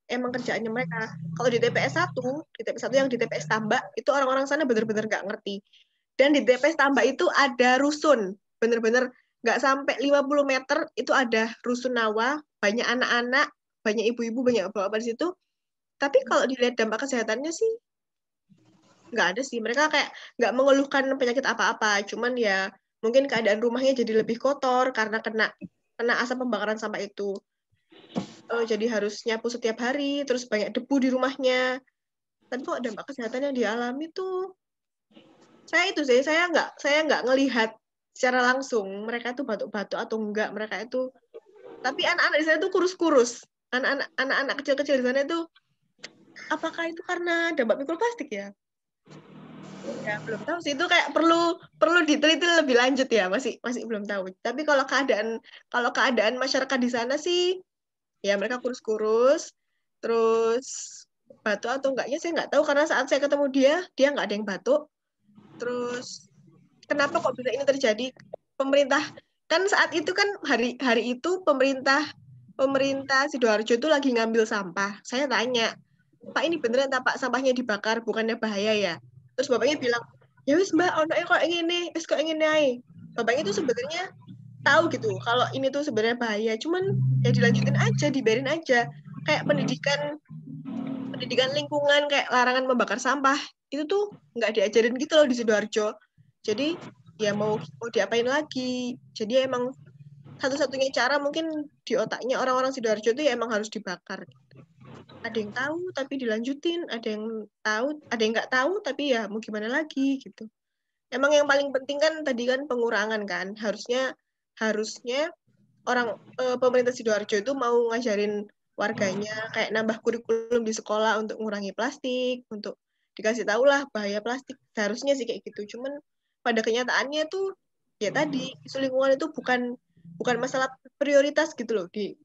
emang kerjaannya mereka. Kalau di TPS 1 yang di TPS Tambak itu orang-orang sana benar-benar nggak ngerti. Dan di TPS Tambak itu ada rusun. Benar-benar nggak sampai 50 meter itu ada rusunawa, banyak anak-anak, banyak ibu-ibu, banyak bapak-bapak di situ. Tapi kalau dilihat dampak kesehatannya sih nggak ada sih. Mereka kayak nggak mengeluhkan penyakit apa-apa. Cuman ya mungkin keadaan rumahnya jadi lebih kotor karena kena kena asap pembakaran sampah itu. Jadi harus nyapu setiap hari, terus banyak debu di rumahnya. Tapi kok dampak kesehatan yang dialami tuh, saya nggak ngelihat secara langsung mereka itu batuk-batuk atau enggak, mereka itu. Tapi anak-anak di sana tuh kurus-kurus. Anak-anak kecil-kecil di sana itu, apakah itu karena dampak mikroplastik ya? Ya belum tahu sih, itu kayak perlu diteliti lebih lanjut ya, masih belum tahu. Tapi kalau keadaan masyarakat di sana sih ya mereka kurus-kurus, terus batuk atau enggaknya saya nggak tahu, karena saat saya ketemu dia nggak ada yang batuk. Terus kenapa kok bisa ini terjadi? Pemerintah kan saat itu kan hari itu pemerintah Sidoarjo itu lagi ngambil sampah. Saya tanya, Pak ini beneran tak Pak sampahnya dibakar, bukannya bahaya ya? Terus bapaknya bilang, ya wis Mbak, onoknya kok ngene, wis kok ngene ae. Bapaknya itu sebenarnya tahu gitu kalau ini tuh sebenarnya bahaya, cuman ya dilanjutin aja, dibiarin aja. Kayak pendidikan lingkungan, kayak larangan membakar sampah, itu tuh nggak diajarin gitu loh di Sidoarjo. Jadi ya mau diapain lagi? Jadi emang satu-satunya cara mungkin di otaknya orang-orang Sidoarjo itu ya emang harus dibakar. Ada yang tahu tapi dilanjutin, ada yang nggak tahu tapi ya mau gimana lagi gitu. Emang yang paling penting kan tadi kan pengurangan kan, harusnya pemerintah Sidoarjo itu mau ngajarin warganya kayak nambah kurikulum di sekolah untuk mengurangi plastik, untuk dikasih tahu lah bahaya plastik, seharusnya sih kayak gitu. Cuman pada kenyataannya tuh ya tadi isu lingkungan itu bukan masalah prioritas gitu loh di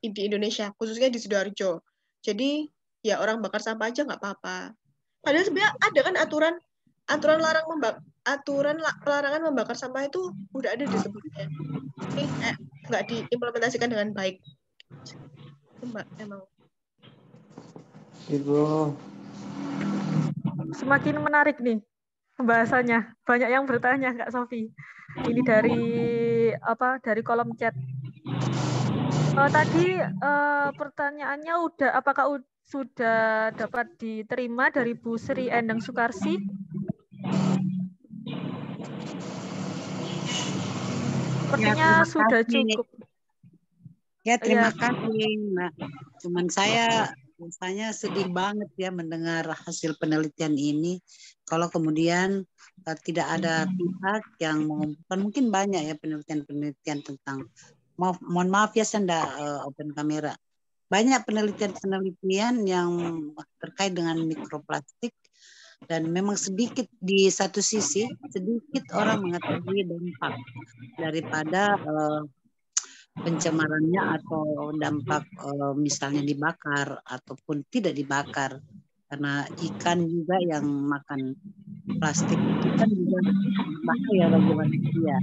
Indonesia, khususnya di Sidoarjo. Jadi ya orang bakar sampah aja nggak apa-apa. Padahal sebenarnya ada kan pelarangan membakar sampah itu udah ada di sebelumnya. Ini nggak diimplementasikan dengan baik. Mbak, emang. Ibu. Semakin menarik nih pembahasannya. Banyak yang bertanya Kak Sofi. Ini dari kolom chat. Tadi pertanyaannya apakah sudah dapat diterima dari Bu Sri Endang Sukarsi? Sepertinya sudah cukup. Ya, terima kasih, Mbak. Cuman saya sedih banget ya mendengar hasil penelitian ini. Kalau kemudian tidak ada pihak yang mengumpulkan, mungkin banyak ya penelitian tentang, mohon maaf ya saya enggak open kamera. Banyak penelitian yang terkait dengan mikroplastik, dan memang sedikit di satu sisi, sedikit orang mengetahui dampak daripada pencemarannya atau dampak misalnya dibakar ataupun tidak dibakar, karena ikan juga yang makan plastik itu kan juga bahaya bagi manusia.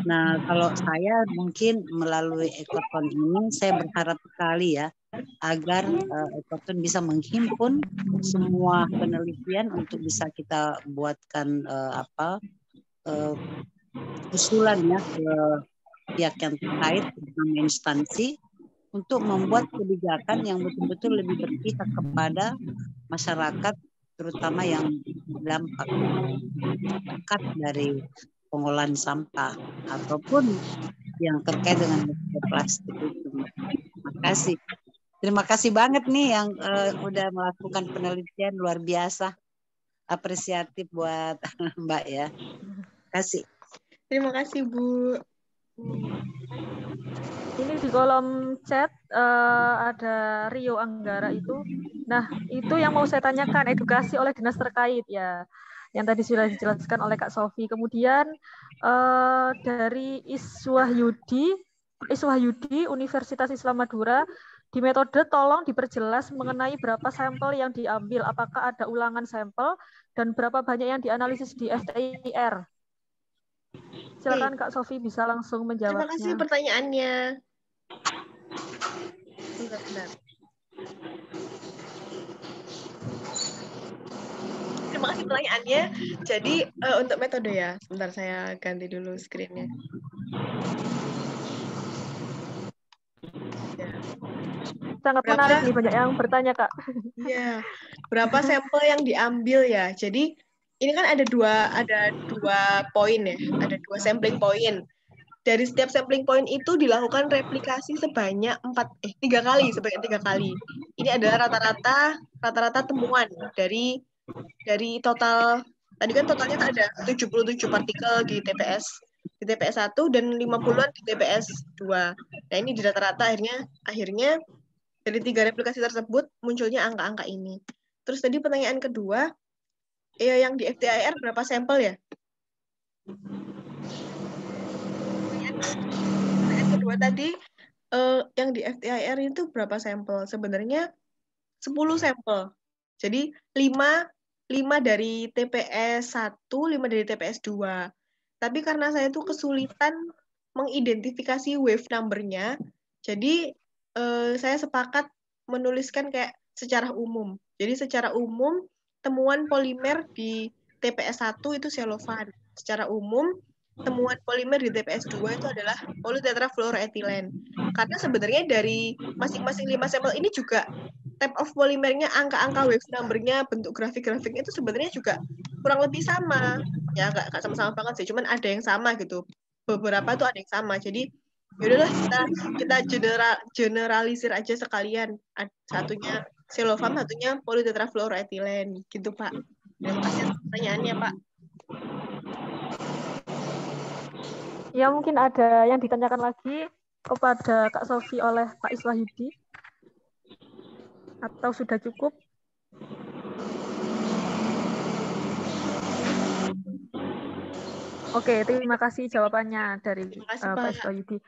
Nah, kalau saya mungkin melalui Ekoton ini saya berharap sekali ya agar Ekoton bisa menghimpun semua penelitian untuk bisa kita buatkan usulan ya ke pihak yang terkait dengan instansi untuk membuat kebijakan yang betul-betul lebih berpihak kepada masyarakat, terutama yang dampak dekat dari pengolahan sampah ataupun yang terkait dengan plastik itu. Terima kasih banget nih yang udah melakukan penelitian luar biasa, apresiatif buat Mbak ya. Kasih. Terima kasih Bu. Ini di kolom chat ada Rio Anggara itu. Nah, itu yang mau saya tanyakan, edukasi oleh dinas terkait ya. Yang tadi sudah dijelaskan oleh Kak Sofi. Kemudian dari Iswahyudi Universitas Islam Madura, di metode tolong diperjelas mengenai berapa sampel yang diambil, apakah ada ulangan sampel, dan berapa banyak yang dianalisis di FTIR. Silakan Kak Sofi bisa langsung menjawabnya. Terima kasih pertanyaannya. Bentar. Terima kasih pertanyaannya. Jadi untuk metode ya, sebentar saya ganti dulu screen-nya. Ya. Sangat menarik nih, banyak yang bertanya Kak. Iya. Berapa sampel yang diambil ya? Jadi ini kan ada dua poin ya, ada dua sampling poin. dari setiap sampling point itu dilakukan replikasi sebanyak 3 kali. Ini adalah rata-rata temuan dari total, tadi kan totalnya ada 77 partikel di TPS 1 dan 50-an di TPS 2. Nah, ini di rata-rata akhirnya dari 3 replikasi tersebut munculnya angka-angka ini. Terus tadi pertanyaan kedua, yang di FTIR berapa sampel ya? Pertanyaan kedua tadi, yang di FTIR itu berapa sampel? Sebenarnya 10 sampel. Jadi 5 dari TPS 1, 5 dari TPS 2. Tapi karena saya tuh kesulitan mengidentifikasi wave number-nya, jadi saya sepakat menuliskan kayak secara umum. Jadi secara umum, temuan polimer di TPS 1 itu selofan. Secara umum, temuan polimer di TPS 2 itu adalah polytetrafluoroethylene. Karena sebenarnya dari masing-masing 5 sampel ini juga type of polimernya, angka-angka wave number-nya, bentuk grafik-grafiknya itu sebenarnya juga kurang lebih sama. Ya, nggak sama-sama banget sih, cuman ada yang sama gitu. Beberapa tuh ada yang sama. Jadi, yaudahlah kita generalisir aja sekalian. Satunya selofam, satunya polytetrafluoroethylene. Gitu, Pak. Terima kasih atas pertanyaannya, Pak. Ya, mungkin ada yang ditanyakan lagi kepada Kak Sofi oleh Pak Iswahyudi. Atau sudah cukup? Oke, terima kasih jawabannya dari Pak Iswahyudi.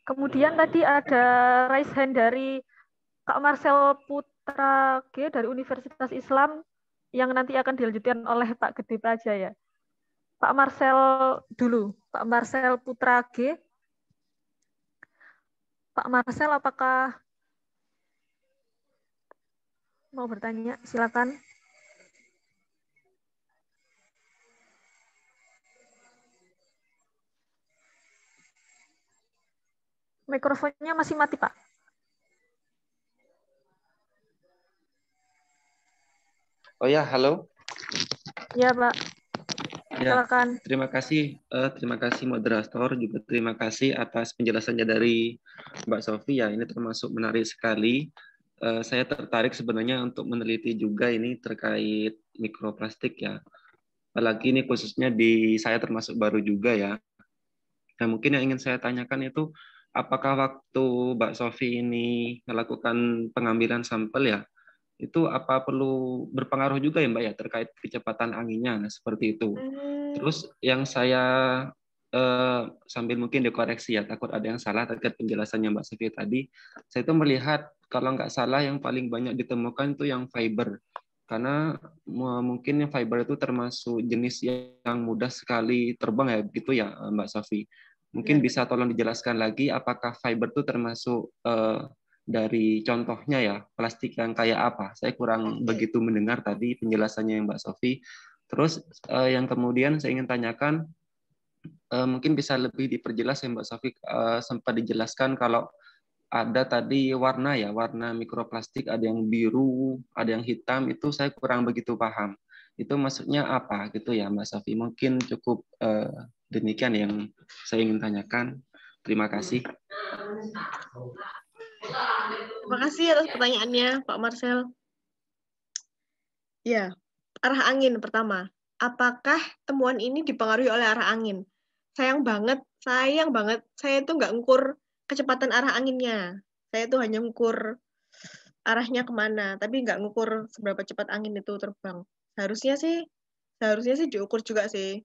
Kemudian tadi ada raise hand dari Kak Marcel Putra G dari Universitas Islam yang nanti akan dilanjutkan oleh Pak Gede Praja ya. Pak Marcel dulu, Pak Marcel Putra G. Pak Marcel, apakah mau bertanya? Silakan. Mikrofonnya masih mati, Pak. Oh ya, halo. Ya, Pak. Silakan. Ya, terima kasih moderator, juga terima kasih atas penjelasannya dari Mbak Sofi ya. Ini termasuk menarik sekali. Saya tertarik sebenarnya untuk meneliti juga ini terkait mikroplastik ya. Apalagi ini khususnya di saya termasuk baru juga ya. Nah, mungkin yang ingin saya tanyakan itu, apakah waktu Mbak Sofi ini melakukan pengambilan sampel ya, itu apa perlu berpengaruh juga ya Mbak ya terkait kecepatan anginnya, nah seperti itu. Terus yang saya sambil mungkin dikoreksi ya, takut ada yang salah terkait penjelasannya Mbak Sofi tadi, saya itu melihat kalau nggak salah yang paling banyak ditemukan itu yang fiber, karena mungkin yang fiber itu termasuk jenis yang mudah sekali terbang ya, gitu ya Mbak Sofi. Mungkin bisa tolong dijelaskan lagi apakah fiber itu termasuk dari contohnya ya, plastik yang kayak apa. Saya kurang begitu mendengar tadi penjelasannya Mbak Sofi. Terus yang kemudian saya ingin tanyakan, mungkin bisa lebih diperjelas ya Mbak Sofi, sempat dijelaskan kalau ada tadi warna ya, warna mikroplastik, ada yang biru, ada yang hitam, itu saya kurang begitu paham. Itu maksudnya apa gitu ya Mbak Sofi? Mungkin cukup demikian yang saya ingin tanyakan. Terima kasih. Terima kasih atas pertanyaannya, Pak Marcel. Ya, arah angin pertama. Apakah temuan ini dipengaruhi oleh arah angin? Sayang banget, saya tuh nggak ngukur kecepatan arah anginnya. Saya tuh hanya ngukur arahnya kemana, tapi nggak ngukur seberapa cepat angin itu terbang. Seharusnya sih diukur juga sih.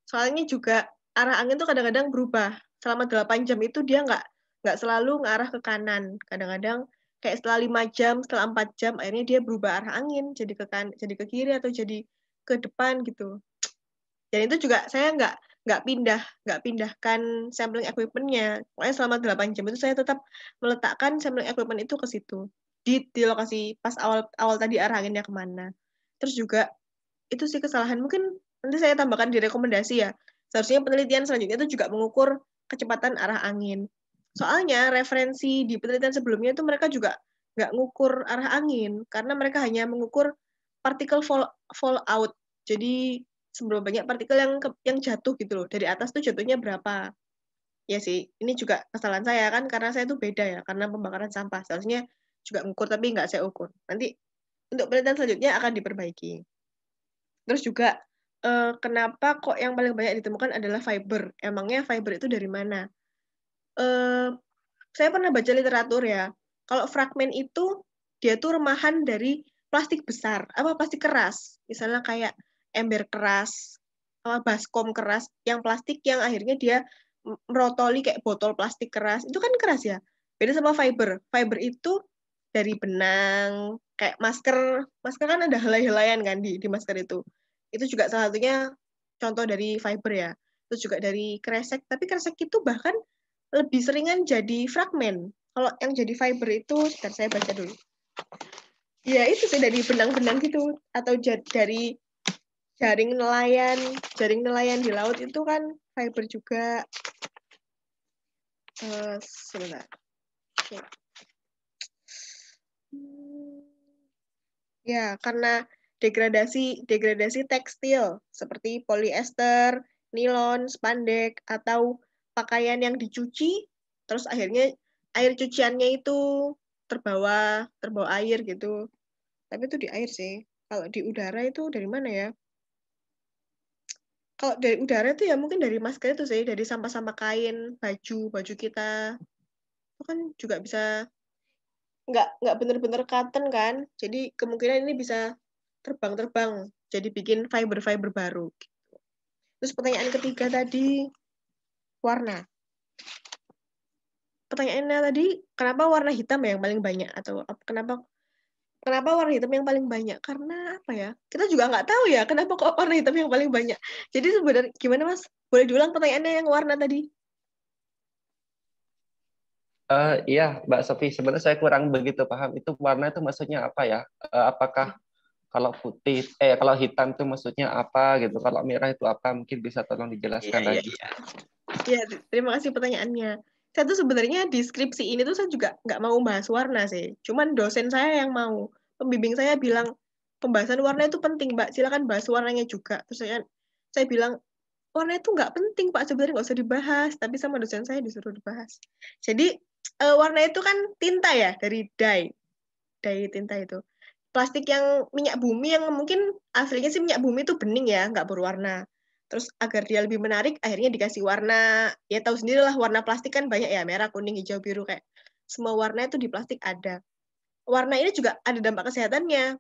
Soalnya juga arah angin tuh kadang-kadang berubah. Selama 8 jam itu dia nggak selalu ngarah ke kanan. Kadang-kadang kayak setelah 5 jam, setelah 4 jam, akhirnya dia berubah arah angin, jadi ke kiri atau jadi ke depan gitu. Dan itu juga saya nggak pindahkan sampling equipment-nya. Pokoknya selama 8 jam itu saya tetap meletakkan sampling equipment itu ke situ. Di lokasi pas awal tadi arah anginnya kemana. Terus juga itu sih kesalahan. Mungkin nanti saya tambahkan di rekomendasi ya. Seharusnya penelitian selanjutnya itu juga mengukur kecepatan arah angin. Soalnya referensi di penelitian sebelumnya itu mereka juga nggak ngukur arah angin, karena mereka hanya mengukur partikel fallout. Jadi seberapa banyak partikel yang jatuh gitu loh. Dari atas tuh jatuhnya berapa. Ya sih, ini juga kesalahan saya kan karena saya tuh beda ya, karena pembakaran sampah. Seharusnya juga ngukur tapi nggak saya ukur. Nanti untuk penelitian selanjutnya akan diperbaiki. Terus juga kenapa kok yang paling banyak ditemukan adalah fiber? Emangnya fiber itu dari mana? Saya pernah baca literatur ya. Kalau fragmen itu dia tuh remahan dari plastik besar, plastik keras. Misalnya kayak ember keras, baskom keras, yang plastik yang akhirnya dia merotoli kayak botol plastik keras. Itu kan keras ya. Beda sama fiber. Fiber itu dari benang, kayak masker. Masker kan ada helai-helaian kan di masker itu. Itu juga salah satunya contoh dari fiber ya. Terus juga dari kresek. Tapi kresek itu bahkan lebih seringan jadi fragmen. Kalau yang jadi fiber itu, sebentar saya baca dulu. Ya itu sih dari benang-benang gitu. Atau dari jaring nelayan di laut itu kan fiber juga. Sebentar. Ya, karena degradasi tekstil seperti polyester, nilon, spandek, atau pakaian yang dicuci, terus akhirnya air cuciannya itu terbawa air gitu. Tapi itu di air sih. Kalau di udara itu dari mana ya? Kalau dari udara itu ya mungkin dari masker itu sih, dari sampah-sampah kain, baju kita. Itu kan juga bisa nggak bener-bener cotton kan. Jadi kemungkinan ini bisa terbang-terbang jadi bikin fiber-fiber baru. Terus pertanyaan ketiga tadi warna. Pertanyaannya tadi kenapa warna hitam yang paling banyak atau kenapa warna hitam yang paling banyak? Karena apa ya? Kita juga nggak tahu ya kenapa kok warna hitam yang paling banyak. Jadi sebenarnya gimana Mas? Boleh diulang pertanyaannya yang warna tadi? Iya, Mbak Sofi, sebenarnya saya kurang begitu paham. Itu warna itu maksudnya apa ya? Apakah kalau putih, kalau hitam itu maksudnya apa gitu? Kalau merah itu apa? Mungkin bisa tolong dijelaskan Iya. lagi. Ya, terima kasih pertanyaannya. Saya tuh sebenarnya di skripsi ini tuh saya juga nggak mau bahas warna sih. Cuman dosen saya yang mau. Pembimbing saya bilang, pembahasan warna itu penting, Mbak. Silakan bahas warnanya juga. Terus saya bilang, warna itu nggak penting, Pak. Sebenarnya nggak usah dibahas. Tapi sama dosen saya disuruh dibahas. Jadi, warna itu kan tinta ya, dari dye. Dye tinta itu. Plastik yang minyak bumi yang mungkin aslinya sih minyak bumi itu bening ya, nggak berwarna. Terus agar dia lebih menarik, akhirnya dikasih warna, ya tahu sendirilah warna plastik kan banyak ya, merah, kuning, hijau, biru, kayak semua warna itu di plastik ada. Warna ini juga ada dampak kesehatannya.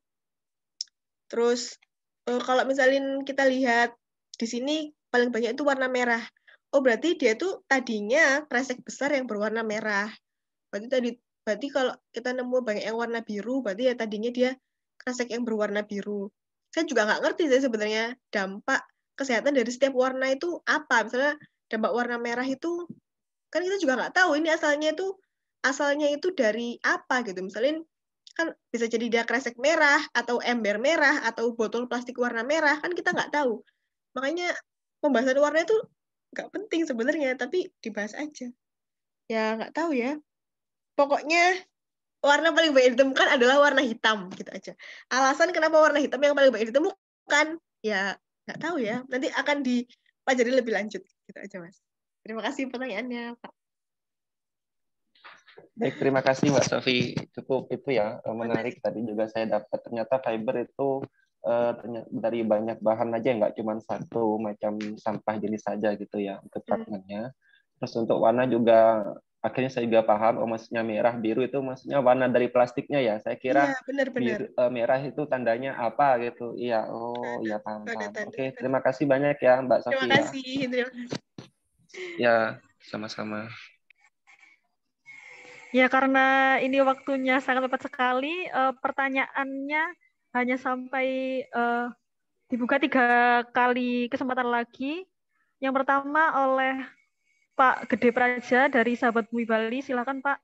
Terus kalau misalnya kita lihat di sini paling banyak itu warna merah. Oh berarti dia tuh tadinya kresek besar yang berwarna merah. Berarti kalau kita nemu banyak yang warna biru, berarti ya tadinya dia kresek yang berwarna biru. Saya juga nggak ngerti sih sebenarnya dampak kesehatan dari setiap warna itu apa. Misalnya dampak warna merah itu kan kita juga nggak tahu ini asalnya itu dari apa gitu. Misalnya kan bisa jadi dia kresek merah atau ember merah atau botol plastik warna merah kan kita nggak tahu. Makanya pembahasan warna itu nggak penting sebenarnya, tapi dibahas aja. Ya nggak tahu ya. Pokoknya warna paling banyak ditemukan adalah warna hitam gitu aja. Alasan kenapa warna hitam yang paling banyak ditemukan ya nggak tahu ya. Nanti akan dipelajari lebih lanjut gitu aja Mas. Terima kasih pertanyaannya Pak. Baik, terima kasih Mbak Sofi. Cukup itu ya, menarik. Tadi juga saya dapat ternyata fiber itu dari banyak bahan aja, nggak cuma satu macam sampah jenis saja gitu ya untuk fragmennya. Terus untuk warna juga akhirnya saya juga paham, maksudnya merah, biru itu maksudnya warna dari plastiknya ya. Saya kira Iya, benar-benar. merah itu tandanya apa gitu. Iya, iya paham. Oke, terima kasih banyak ya Mbak Sofi. Terima kasih. Ya, sama-sama. Ya, karena ini waktunya sangat tepat sekali, pertanyaannya hanya sampai dibuka 3 kali kesempatan lagi. Yang pertama oleh Pak Gede Praja dari Sahabat Bumi Bali. Silakan Pak,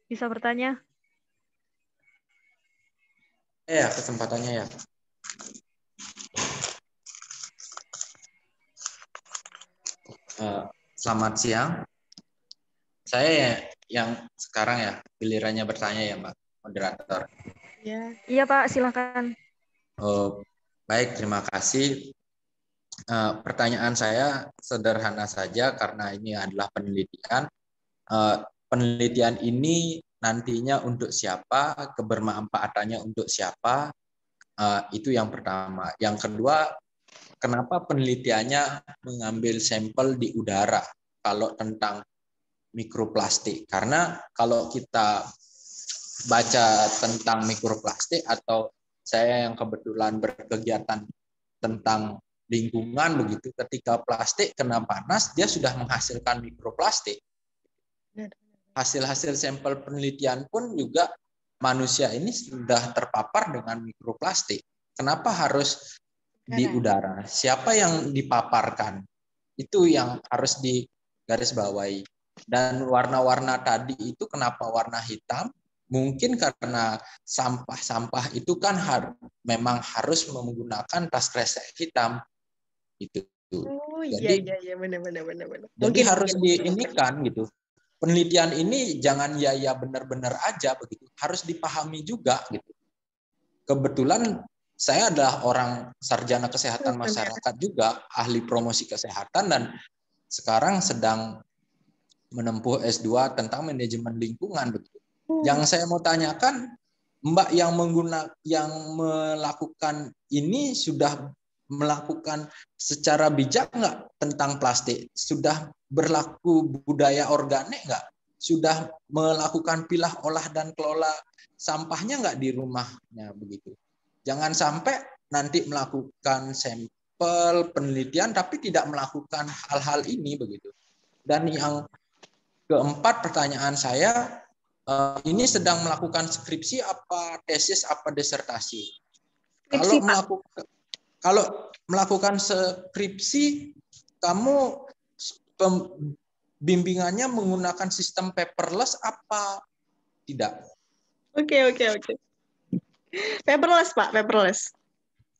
bisa bertanya. Ya, kesempatannya ya. Selamat siang. Saya yang sekarang ya gilirannya bertanya ya Mbak moderator. Ya. Iya Pak, silakan. Baik, terima kasih. pertanyaan saya sederhana saja karena ini adalah penelitian. Penelitian ini nantinya untuk siapa, kebermanfaatannya untuk siapa, itu yang pertama. Yang kedua, kenapa penelitiannya mengambil sampel di udara kalau tentang mikroplastik? Karena kalau kita baca tentang mikroplastik, atau saya yang kebetulan berkegiatan tentang lingkungan begitu, ketika plastik kena panas dia sudah menghasilkan mikroplastik. Hasil-hasil sampel penelitian pun juga manusia ini sudah terpapar dengan mikroplastik. Kenapa harus di udara? Siapa yang dipaparkan? Itu yang harus digarisbawahi. Dan warna-warna tadi itu kenapa warna hitam? Mungkin karena sampah-sampah itu kan memang harus menggunakan tas kresek hitam. Itu. Oh Jadi, iya benar. Jadi Mungkin harus diinikan gitu. Penelitian ini jangan ya benar-benar aja begitu. Harus dipahami juga gitu. Kebetulan saya adalah orang sarjana kesehatan masyarakat juga, ahli promosi kesehatan, dan sekarang sedang menempuh S2 tentang manajemen lingkungan begitu. Yang saya mau tanyakan, Mbak yang melakukan ini sudah melakukan secara bijak nggak tentang plastik? Sudah berlaku budaya organik nggak? Sudah melakukan pilah, olah, dan kelola sampahnya nggak di rumahnya begitu? Jangan sampai nanti melakukan sampel penelitian tapi tidak melakukan hal-hal ini begitu. Dan yang keempat, pertanyaan saya, ini sedang melakukan skripsi apa tesis apa disertasi? Kalau melakukan skripsi, kamu bimbingannya menggunakan sistem paperless apa tidak? Oke. Paperless, Pak, paperless.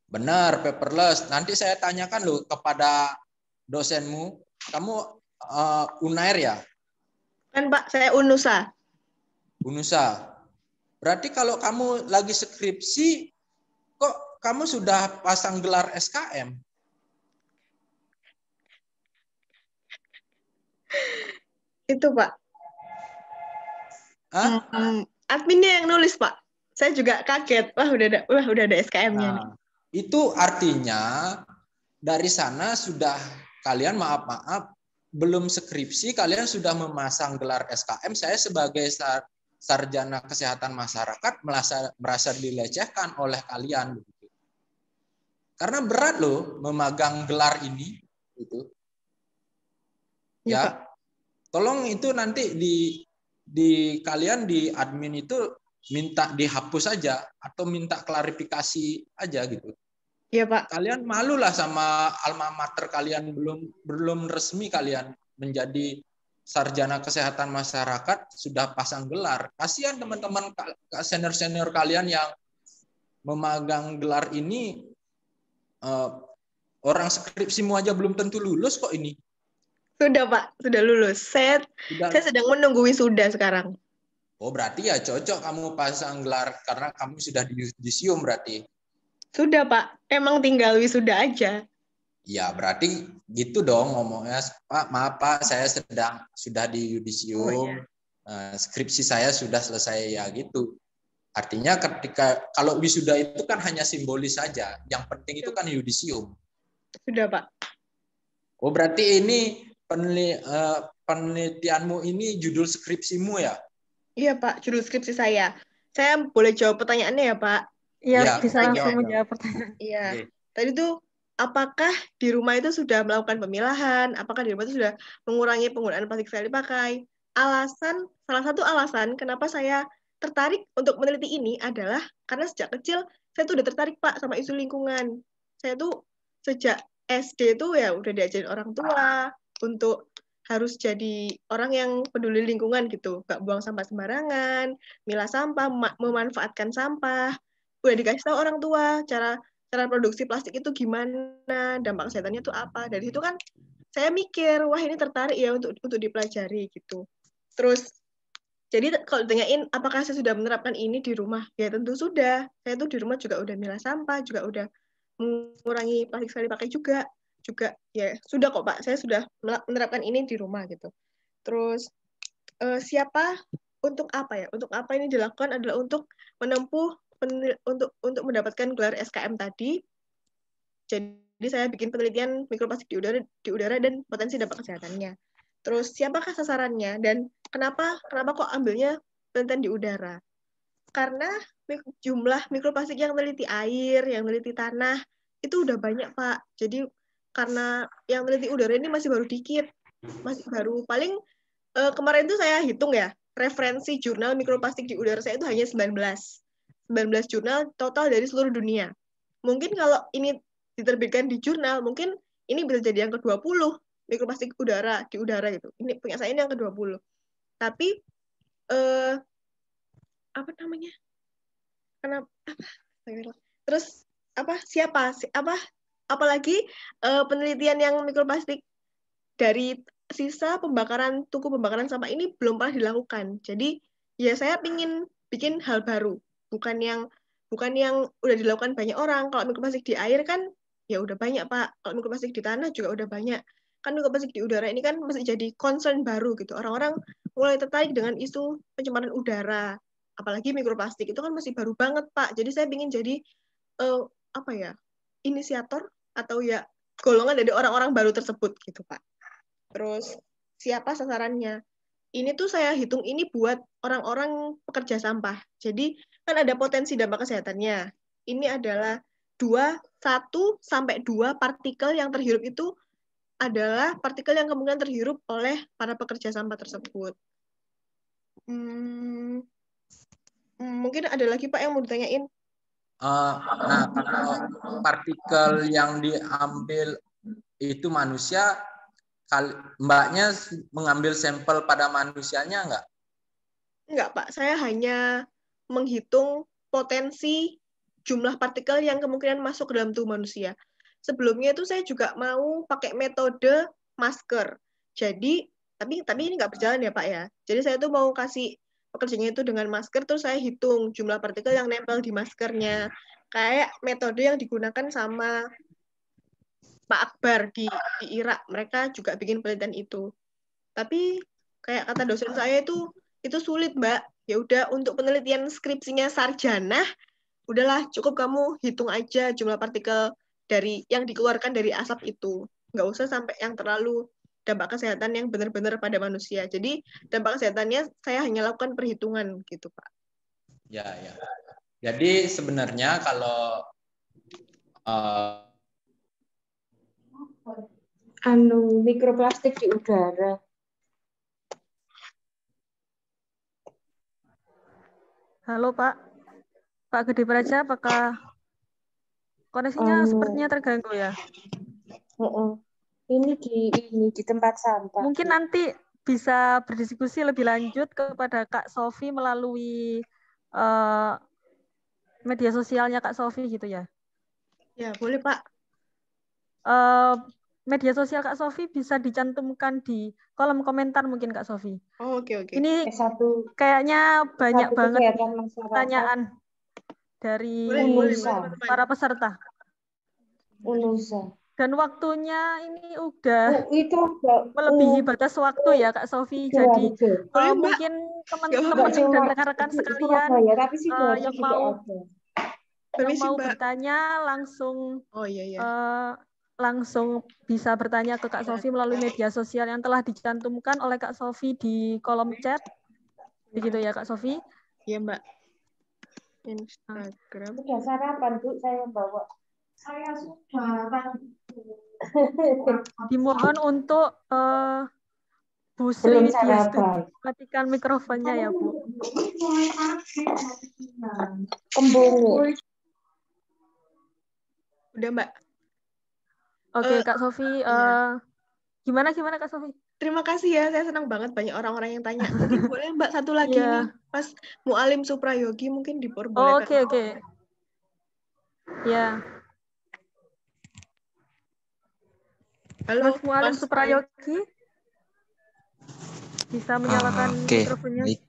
Benar, paperless. Nanti saya tanyakan loh kepada dosenmu, kamu Unair ya? Kan Pak, saya Unusa. Unusa. Berarti kalau kamu lagi skripsi, kok kamu sudah pasang gelar SKM? Itu Pak. Adminnya yang nulis Pak. Saya juga kaget. Wah udah ada SKM-nya. Nah, itu artinya dari sana sudah kalian maaf belum skripsi kalian sudah memasang gelar SKM. Saya sebagai sarjana kesehatan masyarakat merasa dilecehkan oleh kalian begitu. Karena berat loh memegang gelar ini gitu. Ya. Tolong itu nanti di kalian di admin itu minta dihapus aja atau minta klarifikasi aja gitu. Iya Pak. Kalian malulah sama alma mater kalian, belum resmi kalian menjadi sarjana kesehatan masyarakat sudah pasang gelar. Kasihan teman-teman senior kalian yang memegang gelar ini, orang skripsimu aja belum tentu lulus kok ini. Sudah Pak, sudah lulus. Saya sedang menunggu wisuda sekarang. Oh berarti ya cocok kamu pasang gelar karena kamu sudah di yudisium berarti. Sudah Pak, emang tinggal wisuda aja. Ya berarti gitu dong ngomongnya, Pak maaf Pak saya sudah di yudisium, skripsi saya sudah selesai ya gitu. Artinya kalau wisuda itu kan hanya simbolis saja, yang penting itu kan yudisium. Sudah Pak. Oh berarti ini penelitianmu ini judul skripsimu ya? Iya Pak, judul skripsi saya. Saya boleh jawab pertanyaannya ya Pak? Iya, bisa langsung menjawab pertanyaan. Iya. Tadi tuh apakah di rumah itu sudah melakukan pemilahan? Apakah di rumah itu sudah mengurangi penggunaan plastik sekali pakai? Salah satu alasan kenapa saya tertarik untuk meneliti ini adalah karena sejak kecil saya tuh udah tertarik Pak sama isu lingkungan. Saya tuh sejak SD tuh ya udah diajarin orang tua untuk harus jadi orang yang peduli lingkungan gitu, nggak buang sampah sembarangan, milah sampah, memanfaatkan sampah. Udah dikasih tahu orang tua cara produksi plastik itu gimana, dampak kesehatannya itu apa. Dari situ kan saya mikir, wah ini tertarik ya untuk dipelajari gitu. Terus jadi kalau ditanyain apakah saya sudah menerapkan ini di rumah, ya tentu sudah. Saya tuh di rumah juga udah milah sampah, juga udah mengurangi plastik sekali pakai juga. juga ya sudah kok Pak, saya sudah menerapkan ini di rumah gitu. Terus untuk apa ya? Untuk apa ini dilakukan adalah untuk menempuh untuk mendapatkan gelar SKM tadi. Jadi saya bikin penelitian mikroplastik di udara dan potensi dampak kesehatannya. Terus siapakah sasarannya dan kenapa kok ambilnya penelitian di udara? Karena jumlah mikroplastik yang teliti air, yang teliti tanah itu udah banyak Pak. Jadi karena yang teliti udara ini masih baru dikit, masih baru paling kemarin itu saya hitung ya, referensi jurnal mikroplastik di udara saya itu hanya 19 jurnal total dari seluruh dunia. Mungkin kalau ini diterbitkan di jurnal, mungkin ini bisa jadi yang ke-20 mikroplastik udara di udara gitu. Ini punya saya ini yang ke-20. Tapi apa namanya? Kenapa? Terus apalagi penelitian yang mikroplastik dari sisa tungku pembakaran sampah ini belum pernah dilakukan. Jadi ya saya ingin bikin hal baru, bukan yang udah dilakukan banyak orang. Kalau mikroplastik di air kan ya udah banyak Pak. Kalau mikroplastik di tanah juga udah banyak. Kan mikroplastik di udara ini kan masih jadi concern baru gitu. Orang-orang mulai tertarik dengan isu pencemaran udara. Apalagi mikroplastik itu kan masih baru banget Pak. Jadi saya ingin jadi inisiator atau ya golongan dari orang-orang baru tersebut gitu Pak. Terus siapa sasarannya? Ini tuh saya hitung ini buat orang-orang pekerja sampah. Jadi kan ada potensi dampak kesehatannya. Ini adalah 1 sampai 2 partikel yang terhirup itu adalah partikel yang kemungkinan terhirup oleh para pekerja sampah tersebut. Mungkin ada lagi Pak yang mau ditanyain? Nah, kalau partikel yang diambil itu manusia, Mbaknya mengambil sampel pada manusianya enggak? Enggak, Pak. Saya hanya menghitung potensi jumlah partikel yang kemungkinan masuk ke dalam tubuh manusia. Sebelumnya itu saya juga mau pakai metode masker. Jadi, tapi ini nggak berjalan ya, Pak ya. Jadi saya tuh mau kasih pekerjaannya itu dengan masker, terus saya hitung jumlah partikel yang nempel di maskernya. Kayak metode yang digunakan sama Pak Akbar di Irak. Mereka juga bikin penelitian itu. Tapi kayak kata dosen saya itu sulit, Mbak. Ya udah untuk penelitian skripsinya sarjana, udahlah cukup kamu hitung aja jumlah partikel dari yang dikeluarkan dari asap itu. Nggak usah sampai yang terlalu dampak kesehatan yang benar-benar pada manusia. Jadi dampak kesehatannya saya hanya lakukan perhitungan gitu, Pak. Ya. Jadi sebenarnya kalau mikroplastik di udara. Halo Pak Gede Praja, apakah koneksinya sepertinya terganggu ya? Ini di tempat sampah. Mungkin nanti bisa berdiskusi lebih lanjut kepada Kak Sofi melalui media sosialnya Kak Sofi gitu ya? Ya, boleh Pak. Media sosial Kak Sofi bisa dicantumkan di kolom komentar mungkin Kak Sofi. Oh, oke. Ini kayaknya banyak banget pertanyaan dari para peserta. Dan waktunya ini udah melebihi batas waktu ya Kak Sofi. Jadi mungkin teman-teman dan rekan-rekan sekalian yang mau bertanya langsung langsung bisa bertanya ke Kak Sofi melalui media sosial yang telah dicantumkan oleh Kak Sofi di kolom chat. Begitu ya Kak Sofi? Iya Mbak. Instagram. Sudah sarapan Bu, saya bawa. Saya sudah. Dimohon untuk Bu Sri matikan mikrofonnya ya Bu. Kembung. Udah Mbak. Oke, Kak Sofi, gimana Kak Sofi? Terima kasih ya, saya senang banget banyak orang-orang yang tanya. Mungkin boleh Mbak satu lagi nih, Mas Mualim Suprayogi mungkin diperbolehkan. Oke. Ya. Halo, Mas Mualim Suprayogi, bisa menyalakan mikrofonnya. Baik.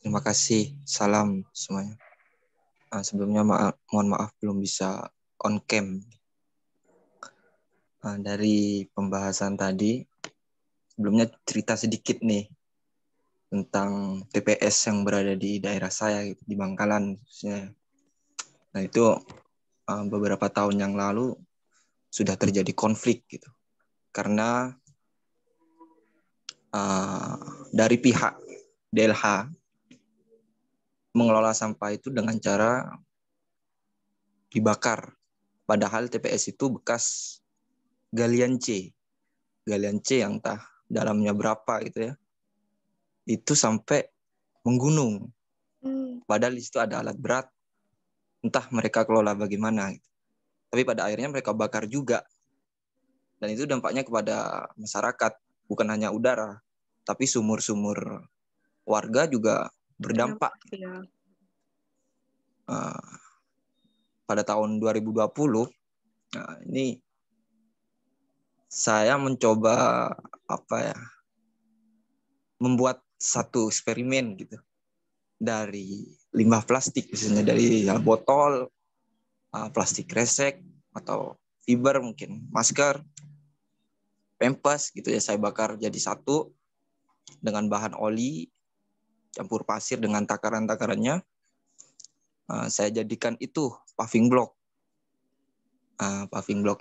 Terima kasih, salam semuanya. Sebelumnya mohon maaf belum bisa on cam. dari pembahasan tadi, sebelumnya cerita sedikit nih tentang TPS yang berada di daerah saya, gitu, di Bangkalan khususnya. Nah itu beberapa tahun yang lalu sudah terjadi konflik gitu, karena dari pihak DLH mengelola sampah itu dengan cara dibakar. Padahal TPS itu bekas galian C yang entah dalamnya berapa gitu ya. Itu sampai menggunung. Padahal di situ ada alat berat, entah mereka kelola bagaimana. Gitu. Tapi pada akhirnya mereka bakar juga. Dan itu dampaknya kepada masyarakat, bukan hanya udara, tapi sumur-sumur warga juga berdampak. Pada tahun 2020, ini saya mencoba membuat satu eksperimen gitu dari limbah plastik, misalnya dari botol, plastik kresek atau fiber, mungkin masker, pempas gitu ya, saya bakar jadi satu dengan bahan oli, campur pasir dengan takaran-takarannya. Saya jadikan itu paving block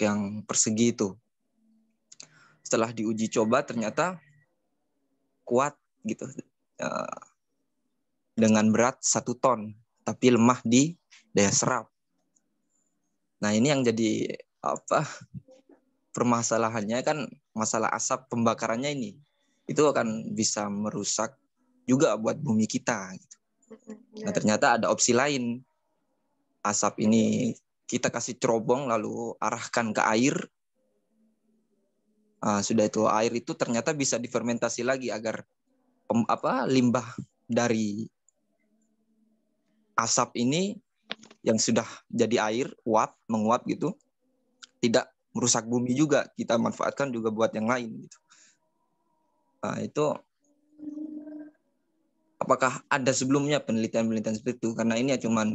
yang persegi itu. Setelah diuji coba ternyata kuat gitu, dengan berat 1 ton, tapi lemah di daya serap. Nah ini yang jadi permasalahannya kan, masalah asap pembakarannya ini, itu akan bisa merusak juga buat bumi kita. Gitu. Nah ternyata ada opsi lain, asap ini kita kasih cerobong lalu arahkan ke air. Sudah itu air itu ternyata bisa difermentasi lagi agar limbah dari asap ini yang sudah jadi air menguap gitu, tidak merusak bumi juga, kita manfaatkan juga buat yang lain gitu. Itu apakah ada sebelumnya penelitian-penelitian seperti itu? Karena ini cuma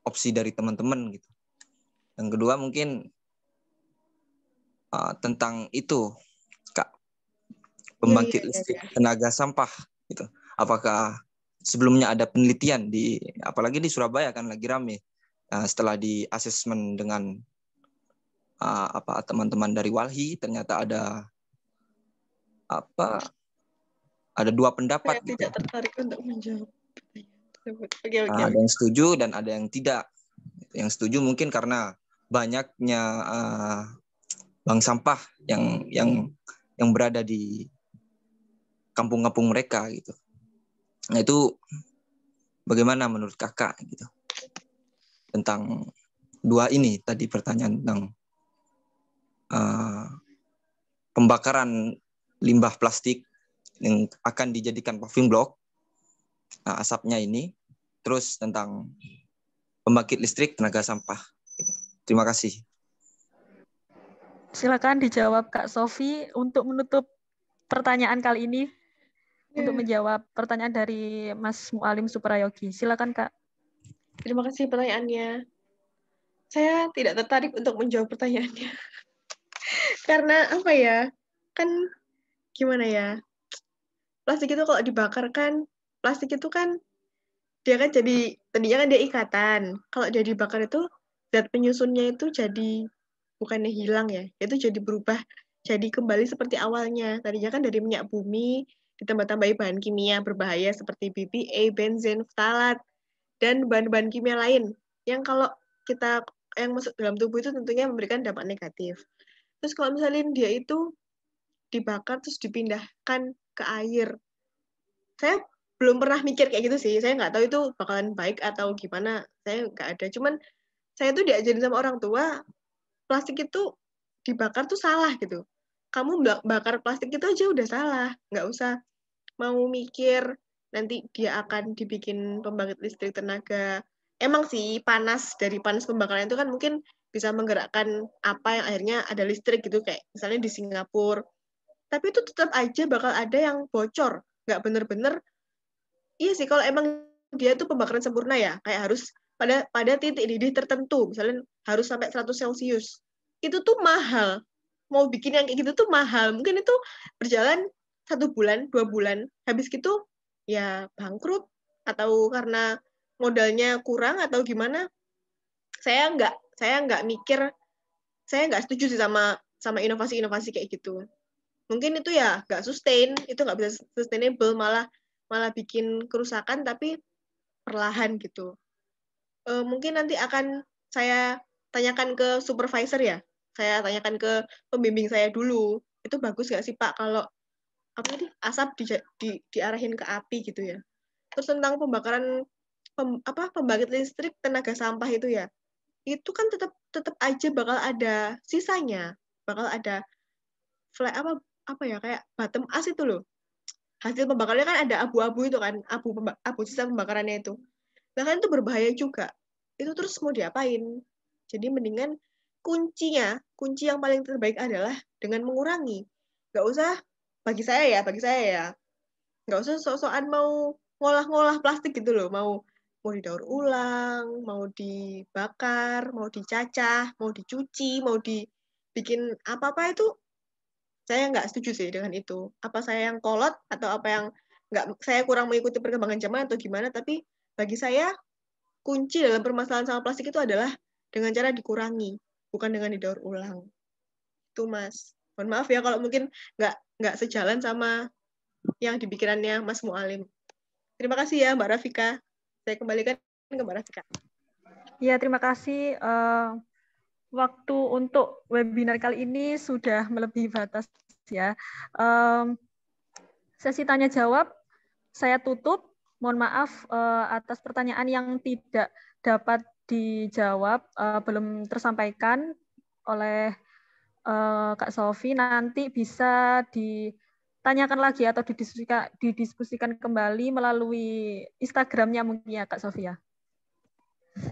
opsi dari teman-teman gitu. Yang kedua mungkin tentang itu, Kak, pembangkit listrik tenaga sampah gitu. Apakah sebelumnya ada penelitian apalagi di Surabaya kan lagi rame, setelah di asesmen dengan teman-teman dari Walhi, ternyata ada 2 pendapat. Saya tidak tertarik untuk menjawab pertanyaan. Ada yang setuju dan ada yang tidak. Yang setuju mungkin karena banyaknya bank sampah yang berada di kampung-kampung mereka gitu. Nah itu bagaimana menurut kakak gitu tentang 2 ini tadi, pertanyaan tentang pembakaran limbah plastik yang akan dijadikan paving block, asapnya ini, terus tentang pembangkit listrik tenaga sampah. Terima kasih. Silakan dijawab Kak Sofi untuk menutup pertanyaan kali ini. Untuk menjawab pertanyaan dari Mas Mualim Suprayogi. Silakan Kak. Terima kasih pertanyaannya. Saya tidak tertarik untuk menjawab pertanyaannya. Karena apa ya? Kan gimana ya? Plastik itu kalau dibakar kan, plastik itu kan dia kan jadi, tadinya kan dia ikatan. Kalau dia dibakar itu zat penyusunnya itu jadi bukannya hilang ya, itu jadi berubah, jadi kembali seperti awalnya. Tadinya kan dari minyak bumi, ditambah-tambahi bahan kimia berbahaya seperti BPA, benzen, ftalat, dan bahan-bahan kimia lain yang kalau kita yang masuk dalam tubuh itu tentunya memberikan dampak negatif. Terus kalau misalnya dia itu dibakar terus dipindahkan ke air, saya belum pernah mikir kayak gitu sih. Saya nggak tahu itu bakalan baik atau gimana. Saya nggak ada. Cuman saya tuh diajarin sama orang tua, plastik itu dibakar tuh salah gitu. Kamu bakar plastik itu aja udah salah. Nggak usah mau mikir nanti dia akan dibikin pembangkit listrik tenaga. Emang sih dari panas pembakaran itu kan mungkin bisa menggerakkan apa yang akhirnya ada listrik gitu, kayak misalnya di Singapura. Tapi itu tetap aja bakal ada yang bocor. Nggak bener-bener. Iya sih, kalau emang dia tuh pembakaran sempurna ya, kayak harus pada titik didih tertentu, misalnya harus sampai 100 Celcius. Itu tuh mahal. mau bikin yang kayak gitu tuh mahal. Mungkin itu berjalan 1 bulan, 2 bulan, habis gitu ya bangkrut atau karena modalnya kurang atau gimana. Saya nggak mikir, saya nggak setuju sih sama inovasi-inovasi kayak gitu. Mungkin itu ya nggak sustain, itu nggak bisa sustainable, malah bikin kerusakan tapi perlahan gitu. Mungkin nanti akan saya tanyakan ke supervisor ya. Saya tanyakan ke pembimbing saya dulu. Itu bagus nggak sih Pak kalau apa tadi asap diarahin ke api gitu ya. Terus tentang pembakaran pembangkit listrik tenaga sampah itu ya. Itu kan tetap aja bakal ada sisanya. Bakal ada apa ya kayak bottom as itu loh. Hasil pembakarannya kan ada abu-abu itu kan, abu sisa pembakarannya itu. Bahkan itu berbahaya juga. Itu terus mau diapain? Jadi mendingan kunci yang paling terbaik adalah dengan mengurangi. Nggak usah, bagi saya ya, nggak usah sok-sokan mau ngolah-ngolah plastik gitu loh, mau didaur ulang, mau dibakar, mau dicacah, mau dicuci, mau dibikin apa-apa itu, saya nggak setuju sih dengan itu. Apa saya yang kolot atau apa yang saya kurang mengikuti perkembangan zaman atau gimana, tapi bagi saya kunci dalam permasalahan sama plastik itu adalah dengan cara dikurangi, bukan dengan didaur ulang. Itu Mas. Mohon maaf ya kalau mungkin nggak sejalan sama yang di pikirannya Mas Mualim. Terima kasih ya Mbak Rafika. Saya kembalikan ke Mbak Rafika. Ya, terima kasih. Waktu untuk webinar kali ini sudah melebihi batas ya. Sesi tanya jawab saya tutup. Mohon maaf atas pertanyaan yang tidak dapat dijawab, belum tersampaikan oleh Kak Sofi. Nanti bisa ditanyakan lagi atau didiskusikan kembali melalui Instagramnya mungkin ya Kak Sofi ya.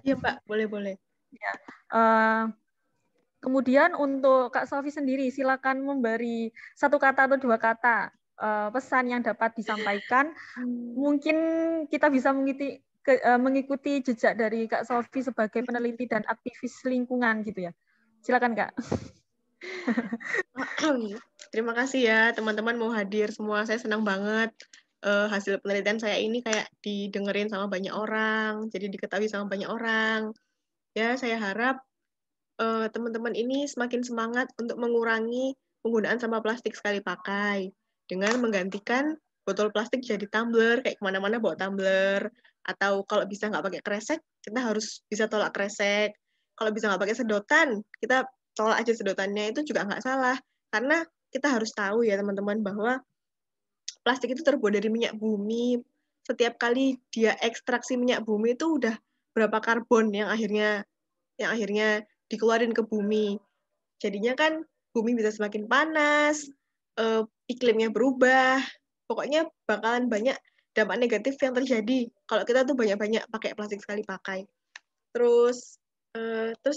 Iya Pak, boleh. Ya. Kemudian untuk Kak Sofi sendiri, silakan memberi 1 kata atau 2 kata pesan yang dapat disampaikan. Mungkin kita bisa mengikuti jejak dari Kak Sofi sebagai peneliti dan aktivis lingkungan gitu ya. Silakan Kak. Terima kasih ya teman-teman mau hadir semua. Saya senang banget hasil penelitian saya ini kayak didengerin sama banyak orang, jadi diketahui sama banyak orang. Ya, saya harap teman-teman ini semakin semangat untuk mengurangi penggunaan sampah plastik sekali pakai dengan menggantikan botol plastik jadi tumbler, kayak kemana-mana bawa tumbler, atau kalau bisa nggak pakai kresek, kita harus bisa tolak kresek. Kalau bisa nggak pakai sedotan, kita tolak aja sedotannya, itu juga nggak salah. Karena kita harus tahu ya teman-teman bahwa plastik itu terbuat dari minyak bumi. Setiap kali dia ekstraksi minyak bumi itu udah berapa karbon yang akhirnya dikeluarin ke bumi. Jadinya kan bumi bisa semakin panas, iklimnya berubah, pokoknya bakalan banyak dampak negatif yang terjadi kalau kita tuh banyak-banyak pakai plastik sekali pakai. Terus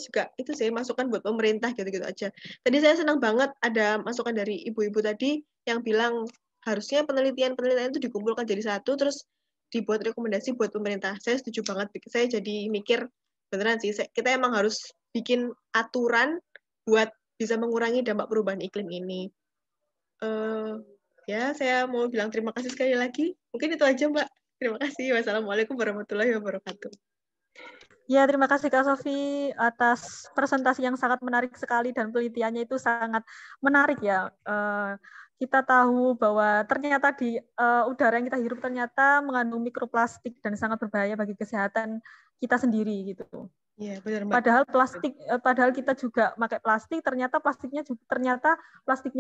juga itu sih masukan buat pemerintah gitu-gitu aja. Tadi saya senang banget ada masukan dari ibu-ibu tadi yang bilang harusnya penelitian-penelitian itu dikumpulkan jadi satu, terus dibuat rekomendasi buat pemerintah. Saya setuju banget. Saya jadi mikir beneran sih, kita emang harus bikin aturan buat bisa mengurangi dampak perubahan iklim ini. Ya, saya mau bilang terima kasih sekali lagi. Mungkin itu aja, Mbak. Terima kasih. Wassalamualaikum warahmatullahi wabarakatuh. Ya, terima kasih Kak Sofi atas presentasi yang sangat menarik sekali dan penelitiannya itu sangat menarik ya. Kita tahu bahwa ternyata di udara yang kita hirup ternyata mengandung mikroplastik dan sangat berbahaya bagi kesehatan kita sendiri gitu. Iya, benar, Mbak. Padahal kita juga pakai plastik, ternyata plastiknya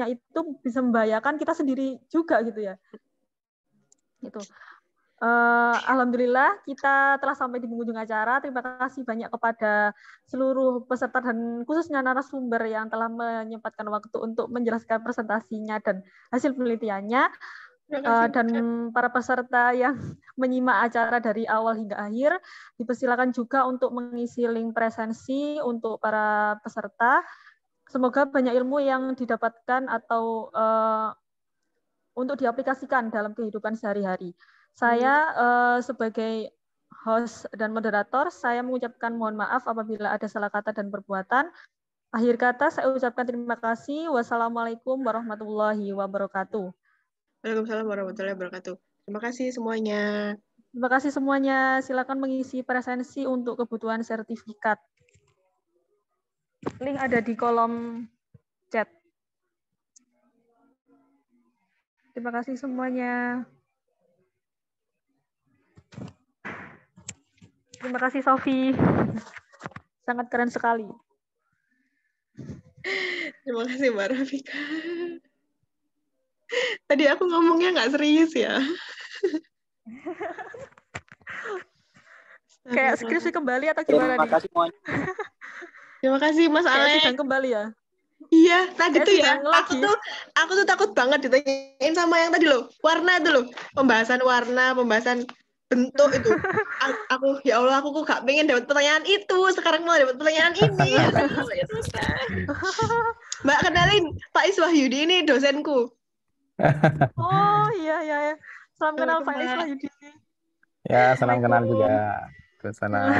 itu bisa membahayakan kita sendiri juga gitu ya. Gitu. Alhamdulillah kita telah sampai di penghujung acara. Terima kasih banyak kepada seluruh peserta dan khususnya narasumber yang telah menyempatkan waktu untuk menjelaskan presentasinya dan hasil penelitiannya. Dan para peserta yang menyimak acara dari awal hingga akhir, dipersilakan juga untuk mengisi link presensi untuk para peserta. Semoga banyak ilmu yang didapatkan atau untuk diaplikasikan dalam kehidupan sehari-hari. Saya sebagai host dan moderator, saya mengucapkan mohon maaf apabila ada salah kata dan perbuatan. Akhir kata saya ucapkan terima kasih. Wassalamualaikum warahmatullahi wabarakatuh. Waalaikumsalam warahmatullahi wabarakatuh. Terima kasih semuanya. Terima kasih semuanya. Silakan mengisi presensi untuk kebutuhan sertifikat. Link ada di kolom chat. Terima kasih semuanya. Terima kasih Sofi. Sangat keren sekali. Terima kasih Mbak Rafika. Tadi aku ngomongnya nggak serius ya. Kayak skripsi kembali atau gimana nih? Terima kasih semuanya. Terima kasih Mas Kayak Alex. sidang kembali ya? Iya, tadi Kayak tuh ya, sidang lagi. aku tuh takut banget ditanyain sama yang tadi loh, warna itu loh, pembahasan warna, pembahasan bentuk itu. Aku ya Allah, aku kok gak pengen dapat pertanyaan itu, sekarang malah dapat pertanyaan ini. Aduh, ya susah. Mbak kenalin, Pak Iswahyudi ini dosenku. Oh iya. Salam kenal Pak Iswahyudi. Ya, salam kenal juga. Salam.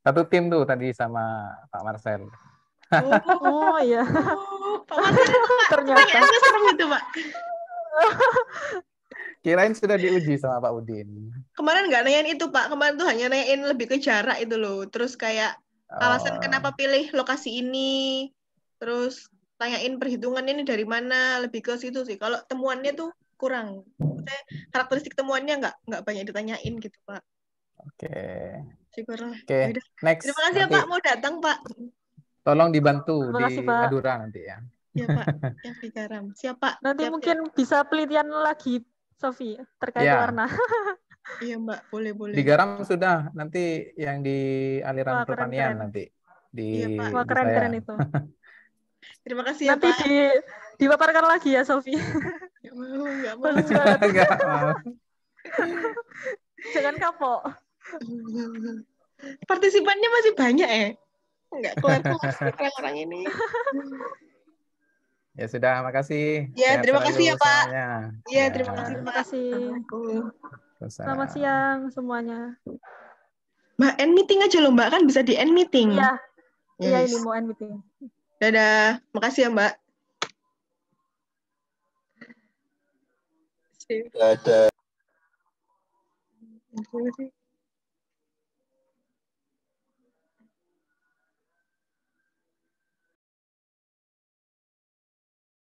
Satu tim tuh tadi sama Pak Marcel. Oh iya. Pak Marcel itu Pak, pertanyaannya serem itu Pak. Kirain sudah diuji sama Pak Udin. Kemarin nggak nanyain itu Pak, kemarin tuh hanya nanyain lebih ke jarak itu loh. Terus kayak alasan kenapa pilih lokasi ini, terus tanyain perhitungannya ini dari mana, lebih ke situ sih. Kalau temuannya tuh kurang. Maksudnya, karakteristik temuannya nggak banyak ditanyain gitu Pak. Oke. Syukurlah. Oke, next. Terima kasih ya Pak, mau datang Pak. Tolong dibantu Terima kasih, di Pak. Madura nanti ya. Ya Pak, yang di Garam. Siapa? Nanti Siap, mungkin bisa penelitian lagi, Sofi, terkait warna. Iya Mbak, boleh. Di Garam sudah, nanti yang di aliran pertanian keren. nanti. Iya, Pak. Wah, keren itu. Terima kasih ya nanti Pak. Nanti dipaparkan lagi ya, Sofi. Nggak mau. Nggak mau. Jangan kapok. Partisipannya masih banyak ya? Nggak keluar orang-orang ini. Ya sudah, makasih. Ya, sehat terima selalu kasih ya Pak. semuanya. Ya, terima kasih. Terima kasih. Selamat siang semuanya. Mbak, end meeting aja loh Mbak, kan bisa di end meeting. Iya, iya Yes. ini mau end meeting. Dadah, makasih ya Mbak. Dadah. Terima kasih.